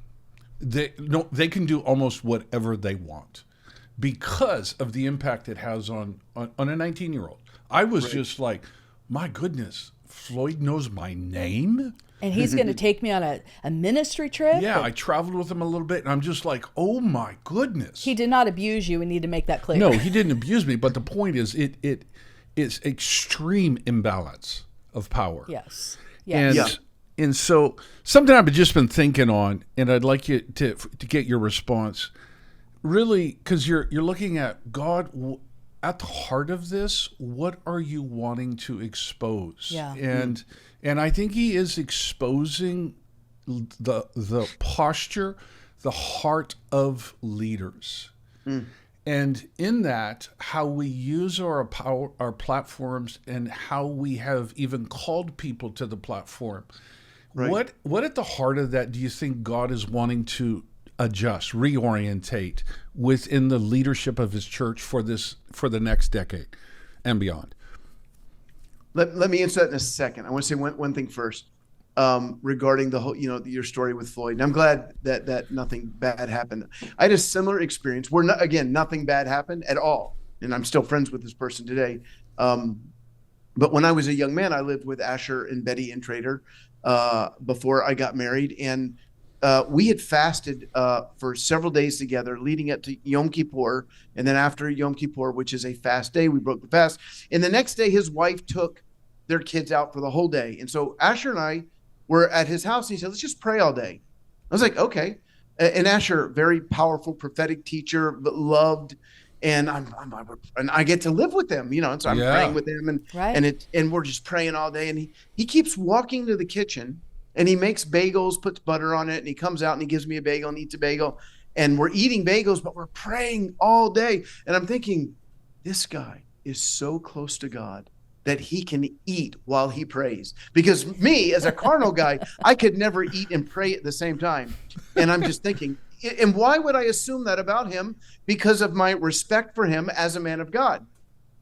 [SPEAKER 1] They can do almost whatever they want because of the impact it has on a 19-year-old. I was just like, my goodness, Floyd knows my name?
[SPEAKER 2] And he's going to take me on a ministry trip.
[SPEAKER 1] Yeah, I traveled with him a little bit, and I'm just like, oh my goodness.
[SPEAKER 2] He did not abuse you. We need to make that clear.
[SPEAKER 1] No, he didn't abuse me, but the point is, it is extreme imbalance of power.
[SPEAKER 2] Yes.
[SPEAKER 1] And
[SPEAKER 2] Yes.
[SPEAKER 1] and so something I've just been thinking on, and I'd like you to get your response. Really, because you're looking at God at the heart of this. What are you wanting to expose?
[SPEAKER 2] Yeah.
[SPEAKER 1] And I think he is exposing the posture, the heart of leaders. And in that, how we use our platforms and how we have even called people to the platform.
[SPEAKER 3] Right.
[SPEAKER 1] What at the heart of that do you think God is wanting to adjust, reorientate within the leadership of his church for the next decade and beyond?
[SPEAKER 3] Let me answer that in a second. I want to say one thing first regarding the whole, your story with Floyd. And I'm glad that nothing bad happened. I had a similar experience where, nothing bad happened at all. And I'm still friends with this person today. But when I was a young man, I lived with Asher and Betty and Trader before I got married. And we had fasted for several days together leading up to Yom Kippur. And then after Yom Kippur, which is a fast day, we broke the fast. And the next day, his wife took their kids out for the whole day. And so Asher and I were at his house, and he said, let's just pray all day. I was like, okay. And Asher, very powerful prophetic teacher, but loved. And and I get to live with them, and so I'm praying with them and we're just praying all day. And he keeps walking to the kitchen and he makes bagels, puts butter on it, and he comes out and he gives me a bagel and eats a bagel. And we're eating bagels, but we're praying all day. And I'm thinking, this guy is so close to God that he can eat while he prays. Because me, as a carnal guy, I could never eat and pray at the same time. And I'm just thinking, and why would I assume that about him? Because of my respect for him as a man of God.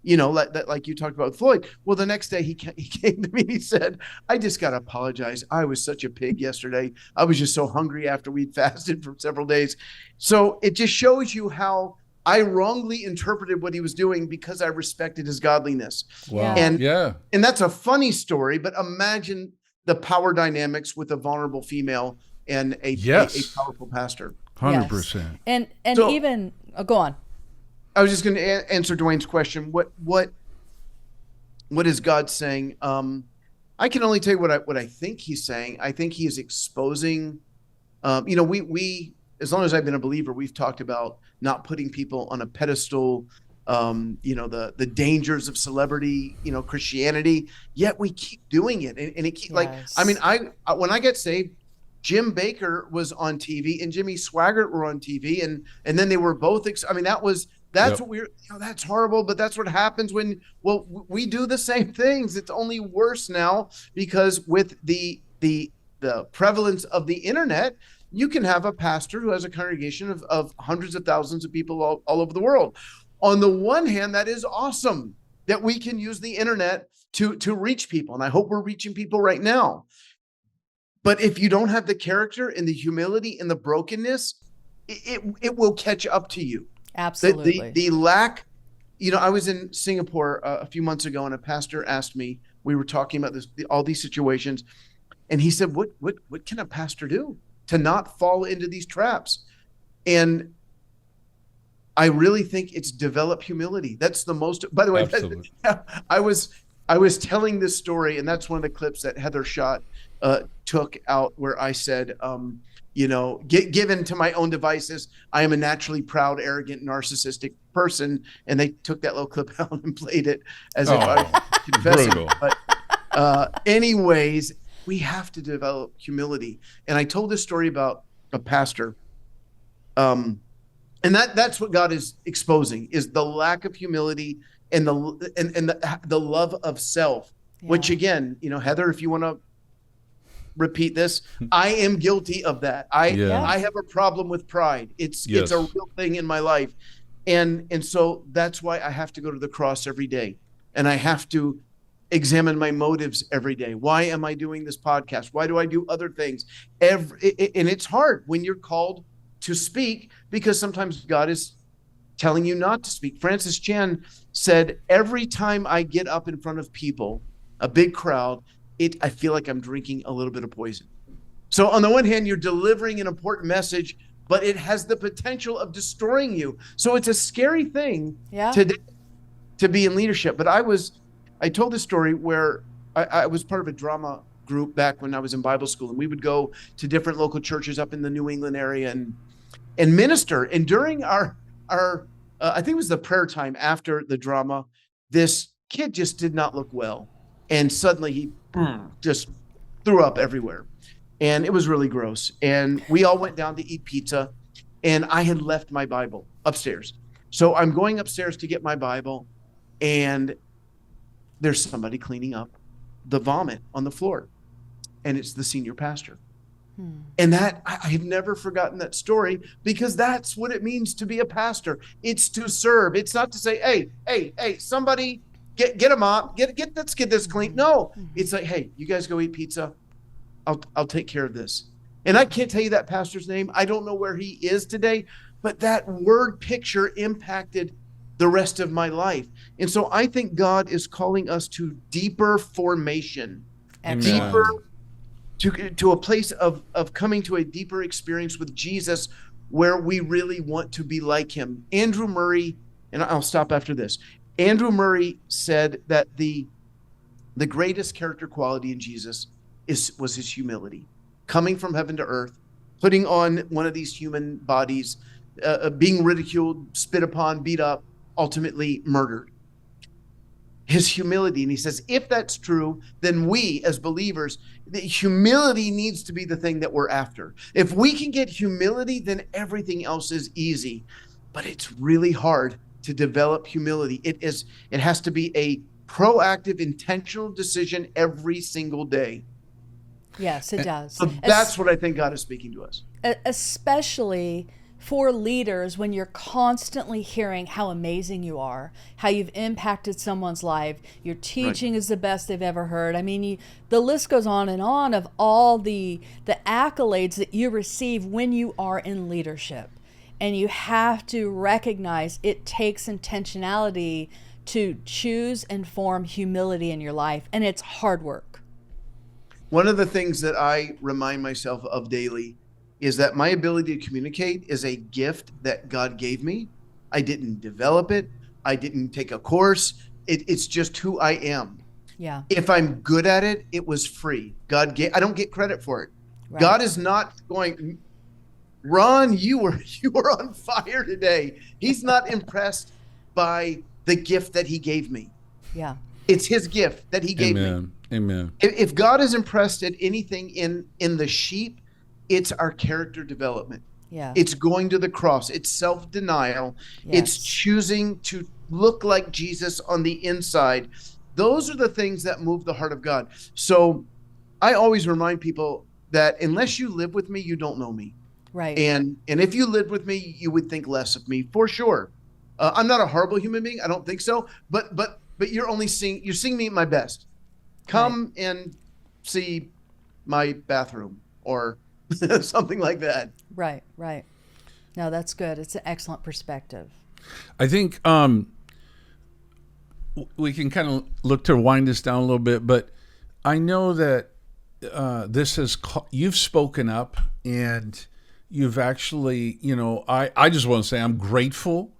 [SPEAKER 3] Like you talked about with Floyd. Well, the next day he came to me and he said, I just got to apologize. I was such a pig yesterday. I was just so hungry after we'd fasted for several days. So it just shows you how I wrongly interpreted what he was doing because I respected his godliness.
[SPEAKER 1] Wow.
[SPEAKER 3] And that's a funny story, but imagine the power dynamics with a vulnerable female and a powerful pastor.
[SPEAKER 1] 100%.
[SPEAKER 2] And
[SPEAKER 3] So-
[SPEAKER 2] even go on.
[SPEAKER 3] I was just going to answer Dwayne's question. What is God saying? I can only tell you what I think he's saying. I think he is exposing. We as long as I've been a believer, we've talked about not putting people on a pedestal. The dangers of celebrity, Christianity. Yet we keep doing it, and it keep when I get saved, Jim Baker was on TV and Jimmy Swaggart were on TV, and then they were both. That's what we're. That's horrible, but that's what happens when we do the same things. It's only worse now because with the prevalence of the internet, you can have a pastor who has a congregation of hundreds of thousands of people all over the world. On the one hand, that is awesome that we can use the internet to reach people, and I hope we're reaching people right now. But if you don't have the character and the humility and the brokenness, it will catch up to you.
[SPEAKER 2] Absolutely.
[SPEAKER 3] The lack, I was in Singapore a few months ago, and a pastor asked me, we were talking about all these situations, and he said, what can a pastor do to not fall into these traps? And I really think it's develop humility. That's the most, by the way, I was telling this story, and that's one of the clips that Heather Schott took out where I said, given to my own devices. I am a naturally proud, arrogant, narcissistic person. And they took that little clip out and played it as if I was confessing.
[SPEAKER 1] Brutal.
[SPEAKER 3] But anyways, we have to develop humility. And I told this story about a pastor. And that's what God is exposing, is the lack of humility and the love of self, which again, Heather, if you want to repeat this, I am guilty of that. I have a problem with pride. It's a real thing in my life. And so that's why I have to go to the cross every day. And I have to examine my motives every day. Why am I doing this podcast? Why do I do other things? And it's hard when you're called to speak, because sometimes God is telling you not to speak. Francis Chan said, every time I get up in front of people, a big crowd, I feel like I'm drinking a little bit of poison. So on the one hand, you're delivering an important message, but it has the potential of destroying you. So it's a scary thing to be in leadership. But I told this story where I was part of a drama group back when I was in Bible school, and we would go to different local churches up in the New England area and minister. And during our I think it was the prayer time after the drama, this kid just did not look well. And suddenly he just threw up everywhere. And it was really gross. And we all went down to eat pizza, and I had left my Bible upstairs. So I'm going upstairs to get my Bible, and there's somebody cleaning up the vomit on the floor. And it's the senior pastor. And that, I have never forgotten that story, because that's what it means to be a pastor. It's to serve. It's not to say, hey, somebody get a mop, let's get this clean. No, it's like, hey, you guys go eat pizza. I'll take care of this. And I can't tell you that pastor's name. I don't know where he is today, but that word picture impacted the rest of my life. And so I think God is calling us to deeper formation, deeper to a place of coming to a deeper experience with Jesus, where we really want to be like him. Andrew Murray, and I'll stop after this. Andrew Murray said that the greatest character quality in Jesus was his humility, coming from heaven to earth, putting on one of these human bodies, being ridiculed, spit upon, beat up, ultimately murdered. His humility. And he says, if that's true, then we as believers, the humility needs to be the thing that we're after. If we can get humility, then everything else is easy. But it's really hard to develop humility. It has to be a proactive, intentional decision every single day.
[SPEAKER 2] Yes, it does.
[SPEAKER 3] So that's what I think God is speaking to us.
[SPEAKER 2] Especially for leaders, when you're constantly hearing how amazing you are, how you've impacted someone's life, your teaching is the best they've ever heard. I mean, the list goes on of all the accolades that you receive when you are in leadership. And you have to recognize it takes intentionality to choose and form humility in your life. And it's hard work.
[SPEAKER 3] One of the things that I remind myself of daily is that my ability to communicate is a gift that God gave me. I didn't develop it. I didn't take a course. It's just who I am.
[SPEAKER 2] Yeah.
[SPEAKER 3] If I'm good at it, it was free. I don't get credit for it. Right. God is not going, Ron, you were on fire today. He's not impressed by the gift that he gave me.
[SPEAKER 2] Yeah.
[SPEAKER 3] It's his gift that he gave me.
[SPEAKER 1] Amen.
[SPEAKER 3] If God is impressed at anything in the sheep, it's our character development.
[SPEAKER 2] Yeah.
[SPEAKER 3] It's going to the cross. It's self-denial.
[SPEAKER 2] Yes.
[SPEAKER 3] It's choosing to look like Jesus on the inside. Those are the things that move the heart of God. So I always remind people that unless you live with me, you don't know me.
[SPEAKER 2] Right.
[SPEAKER 3] And if you lived with me, you would think less of me, for sure. I'm not a horrible human being. I don't think so. But you're seeing me at my best. Come and see my bathroom or something like that.
[SPEAKER 2] Right. No, that's good. It's an excellent perspective.
[SPEAKER 1] I think we can kind of look to wind this down a little bit, but I know that you've spoken up, and you've actually, I just want to say I'm grateful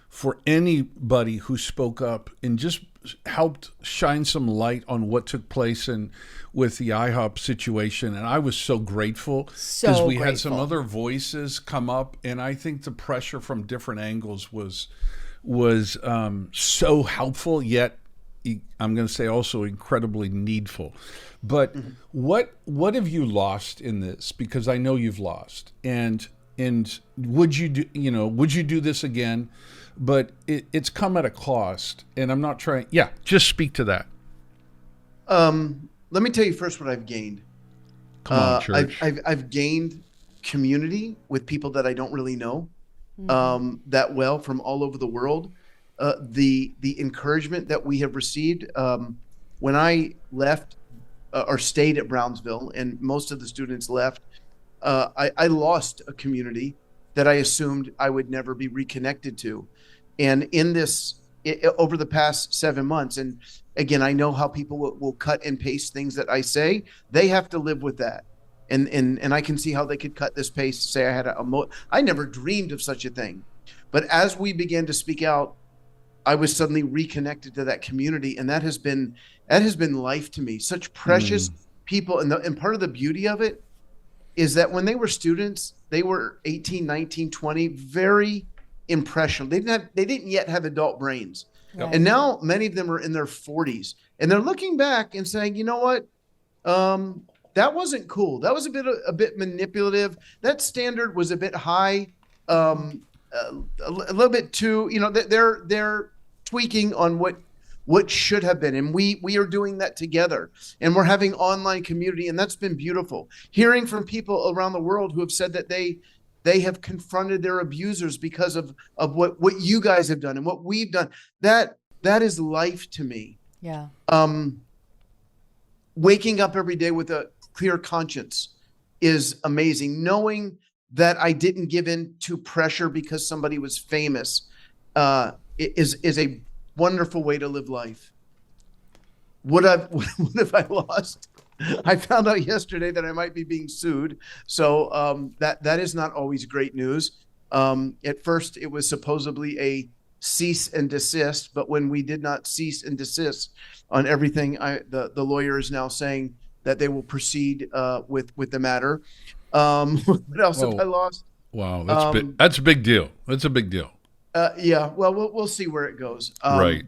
[SPEAKER 1] for anybody who spoke up and just helped shine some light on what took place and with the IHOP situation. And I was so grateful because we had some other voices come up, and I think the pressure from different angles was so helpful, yet I'm going to say also incredibly needful. But what have you lost in this? Because I know you've lost, and would you do this again? But it's come at a cost, and I'm not trying. Yeah, just speak to that.
[SPEAKER 3] Let me tell you first what I've gained.
[SPEAKER 1] Come on, church.
[SPEAKER 3] I've gained community with people that I don't really know that well from all over the world. The encouragement that we have received when I left or stayed at Brownsville, and most of the students left, I lost a community that I assumed I would never be reconnected to. And in this, over the past 7 months, and again, I know how people will cut and paste things that I say. They have to live with that. And I can see how they could cut this paste, say I had I never dreamed of such a thing. But as we began to speak out, I was suddenly reconnected to that community. And that has been life to me. Such precious people. And part of the beauty of it is that when they were students, they were 18, 19, 20, very impressionable. They didn't yet have adult brains. Right. And now many of them are in their 40s, and they're looking back and saying, you know what? That wasn't cool. That was a bit manipulative. That standard was a bit high, a little bit too, they're tweaking on what should have been. And we are doing that together, and we're having online community, and that's been beautiful. Hearing from people around the world who have said that they have confronted their abusers because of what you guys have done and what we've done. That is life to me.
[SPEAKER 2] Yeah.
[SPEAKER 3] Waking up every day with a clear conscience is amazing. Knowing that I didn't give in to pressure because somebody was famous is a wonderful way to live life. What have I lost? I found out yesterday that I might be being sued. So that is not always great news. At first, it was supposedly a cease and desist, but when we did not cease and desist on everything, the lawyer is now saying that they will proceed with the matter. What else have I lost?
[SPEAKER 1] Wow, that's a big deal. That's a big deal.
[SPEAKER 3] Yeah. Well, we'll see where it goes.
[SPEAKER 1] Right.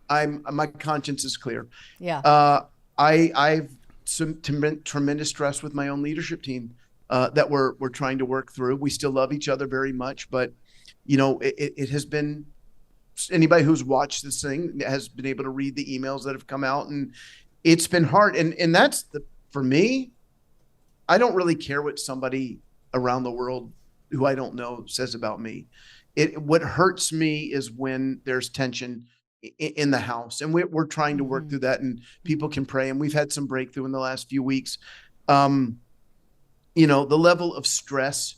[SPEAKER 3] My conscience is clear.
[SPEAKER 2] Yeah.
[SPEAKER 3] I've some tremendous stress with my own leadership team that we're trying to work through. We still love each other very much, but it has been, anybody who's watched this thing has been able to read the emails that have come out, and it's been hard. And that's for me, I don't really care what somebody around the world who I don't know says about me. What hurts me is when there's tension in the house, and we're trying to work through that, and people can pray, and we've had some breakthrough in the last few weeks. The level of stress,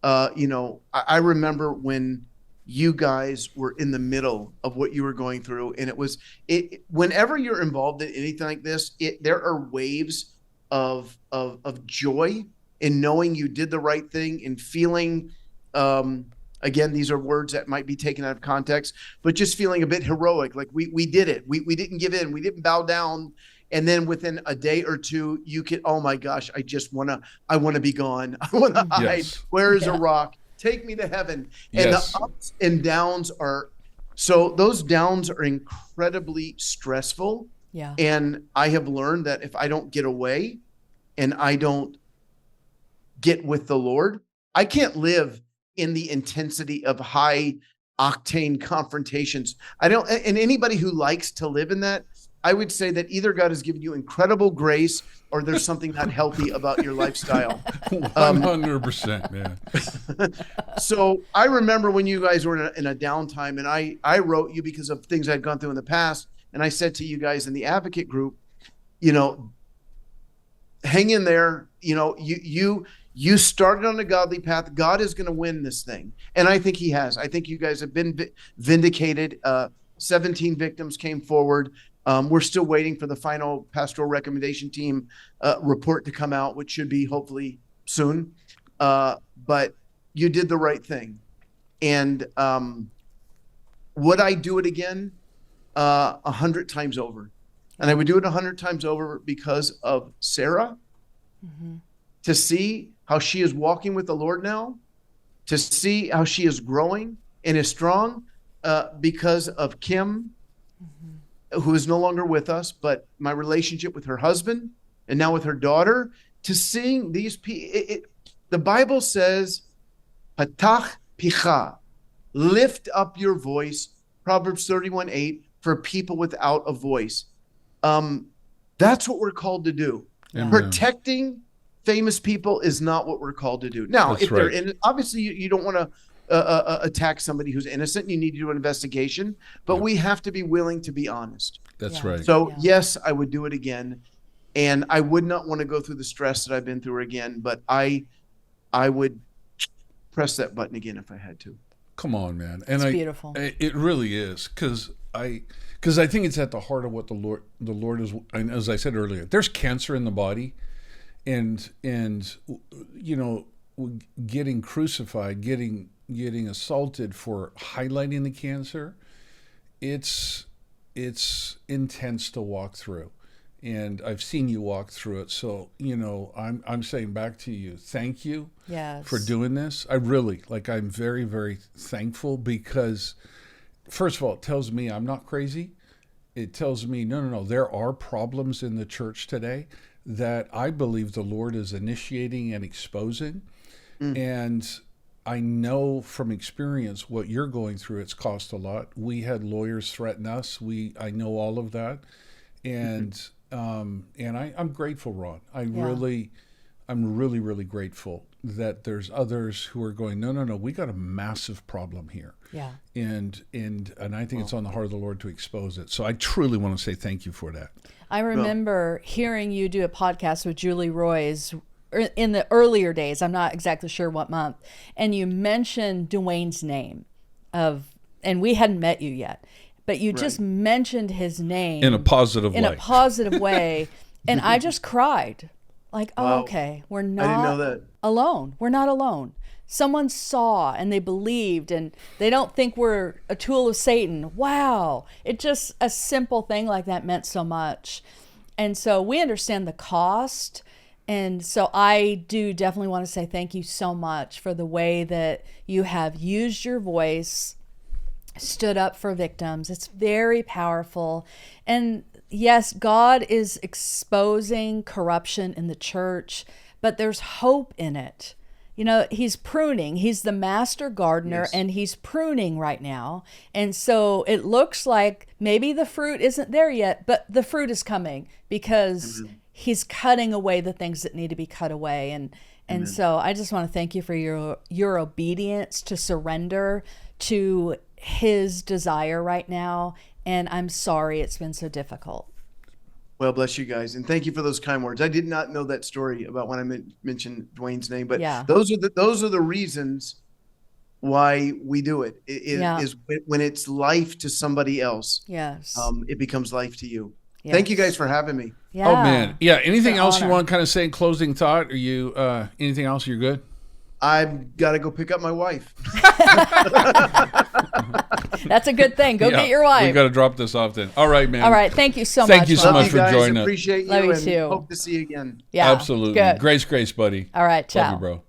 [SPEAKER 3] I remember when you guys were in the middle of what you were going through, and whenever you're involved in anything like this, there are waves of joy in knowing you did the right thing and feeling, again, these are words that might be taken out of context, but just feeling a bit heroic, like we did it. We didn't give in. We didn't bow down. And then within a day or two, you could, oh my gosh, I want to be gone. I want to hide.
[SPEAKER 1] Yes.
[SPEAKER 3] Where is a rock? Take me to heaven. And
[SPEAKER 1] Yes.
[SPEAKER 3] the ups and downs those downs are incredibly stressful.
[SPEAKER 2] Yeah.
[SPEAKER 3] And I have learned that if I don't get away and I don't get with the Lord, I can't live in the intensity of high octane confrontations. And anybody who likes to live in that, I would say that either God has given you incredible grace or there's something not healthy about your lifestyle.
[SPEAKER 1] 100%, man.
[SPEAKER 3] So I remember when you guys were in a downtime, and I wrote you because of things I'd gone through in the past. And I said to you guys in the advocate group, hang in there. You started on a godly path. God is going to win this thing. And I think he has. I think you guys have been vindicated. 17 victims came forward. We're still waiting for the final pastoral recommendation team report to come out, which should be hopefully soon. But you did the right thing. And Would I do it again? 100 times over. And I would do it 100 times over because of Sarah, to see how she is walking with the Lord now, to see how she is growing and is strong, because of Kim, who is no longer with us, but my relationship with her husband and now with her daughter, to seeing these people. The Bible says, Patach picha, lift up your voice, Proverbs 31:8, for people without a voice. That's what we're called to do.
[SPEAKER 1] Amen.
[SPEAKER 3] Protecting famous people is not what we're called to do. Now,
[SPEAKER 1] That's
[SPEAKER 3] if
[SPEAKER 1] right.
[SPEAKER 3] they're in, obviously you don't want to attack somebody who's innocent. You need to do an investigation, but we have to be willing to be honest.
[SPEAKER 1] That's
[SPEAKER 2] Yeah.
[SPEAKER 1] right.
[SPEAKER 3] So yes, I would do it again, and I would not want to go through the stress that I've been through again. But I would press that button again if I had to.
[SPEAKER 1] Come on, man. And
[SPEAKER 2] It's beautiful.
[SPEAKER 1] It really is, because I think it's at the heart of what the Lord is. And as I said earlier, there's cancer in the body, and you know, getting crucified, getting assaulted for highlighting the cancer. It's intense to walk through, and I've seen you walk through it. So, you know, I'm saying back to you, thank you for doing this. I'm very, very thankful, because first of all, it tells me I'm not crazy. It tells me, no, there are problems in the church today that I believe the Lord is initiating and exposing. And I know from experience what you're going through. It's cost a lot. We had lawyers threaten us. I know all of that. And I'm grateful, Ron. I'm really, really grateful that there's others who are going, no, we got a massive problem here.
[SPEAKER 2] Yeah.
[SPEAKER 1] And I think it's on the heart of the Lord to expose it. So I truly want to say thank you for that.
[SPEAKER 2] I remember hearing you do a podcast with Julie Roy's in the earlier days. I'm not exactly sure what month. And you mentioned Dwayne's name and we hadn't met you yet, but you just mentioned his name
[SPEAKER 1] In a positive
[SPEAKER 2] way. And I just cried. Like, oh, okay, we're
[SPEAKER 3] I didn't
[SPEAKER 2] not
[SPEAKER 3] know that.
[SPEAKER 2] alone. We're not alone. Someone saw and they believed, and they don't think we're a tool of Satan. Wow. It just, a simple thing like that meant so much. And so we understand the cost. And so I do definitely want to say thank you so much for the way that you have used your voice, stood up for victims. It's very powerful. And yes, God is exposing corruption in the church, but there's hope in it. You know, he's pruning. He's the master gardener, and he's pruning right now. And so it looks like maybe the fruit isn't there yet, but the fruit is coming because he's cutting away the things that need to be cut away. And so I just want to thank you for your obedience to surrender to his desire right now. And I'm sorry it's been so difficult.
[SPEAKER 3] Well, bless you guys, and thank you for those kind words. I did not know that story about when I mentioned Dwayne's name, but those are the reasons why we do it. Is when it's life to somebody else.
[SPEAKER 2] Yes,
[SPEAKER 3] it becomes life to you.
[SPEAKER 2] Yes.
[SPEAKER 3] Thank you guys for having me.
[SPEAKER 2] Yeah.
[SPEAKER 1] Oh man, yeah. Anything else
[SPEAKER 2] honor.
[SPEAKER 1] you want to kind of say in closing thought? Are you anything else? You're good.
[SPEAKER 3] I've got to go pick up my wife.
[SPEAKER 2] That's a good thing. Go get your wife.
[SPEAKER 1] We got to drop this off then. All right, man.
[SPEAKER 2] All right. Thank you so much.
[SPEAKER 1] Thank you so
[SPEAKER 3] Love
[SPEAKER 1] much
[SPEAKER 3] you
[SPEAKER 1] for
[SPEAKER 3] guys.
[SPEAKER 1] joining us.
[SPEAKER 3] Appreciate you.
[SPEAKER 2] Love you
[SPEAKER 3] and
[SPEAKER 2] too.
[SPEAKER 3] Hope to see you again.
[SPEAKER 2] Yeah.
[SPEAKER 1] Absolutely.
[SPEAKER 2] Good.
[SPEAKER 1] Grace, buddy.
[SPEAKER 2] All right. Ciao.
[SPEAKER 1] Love you, bro.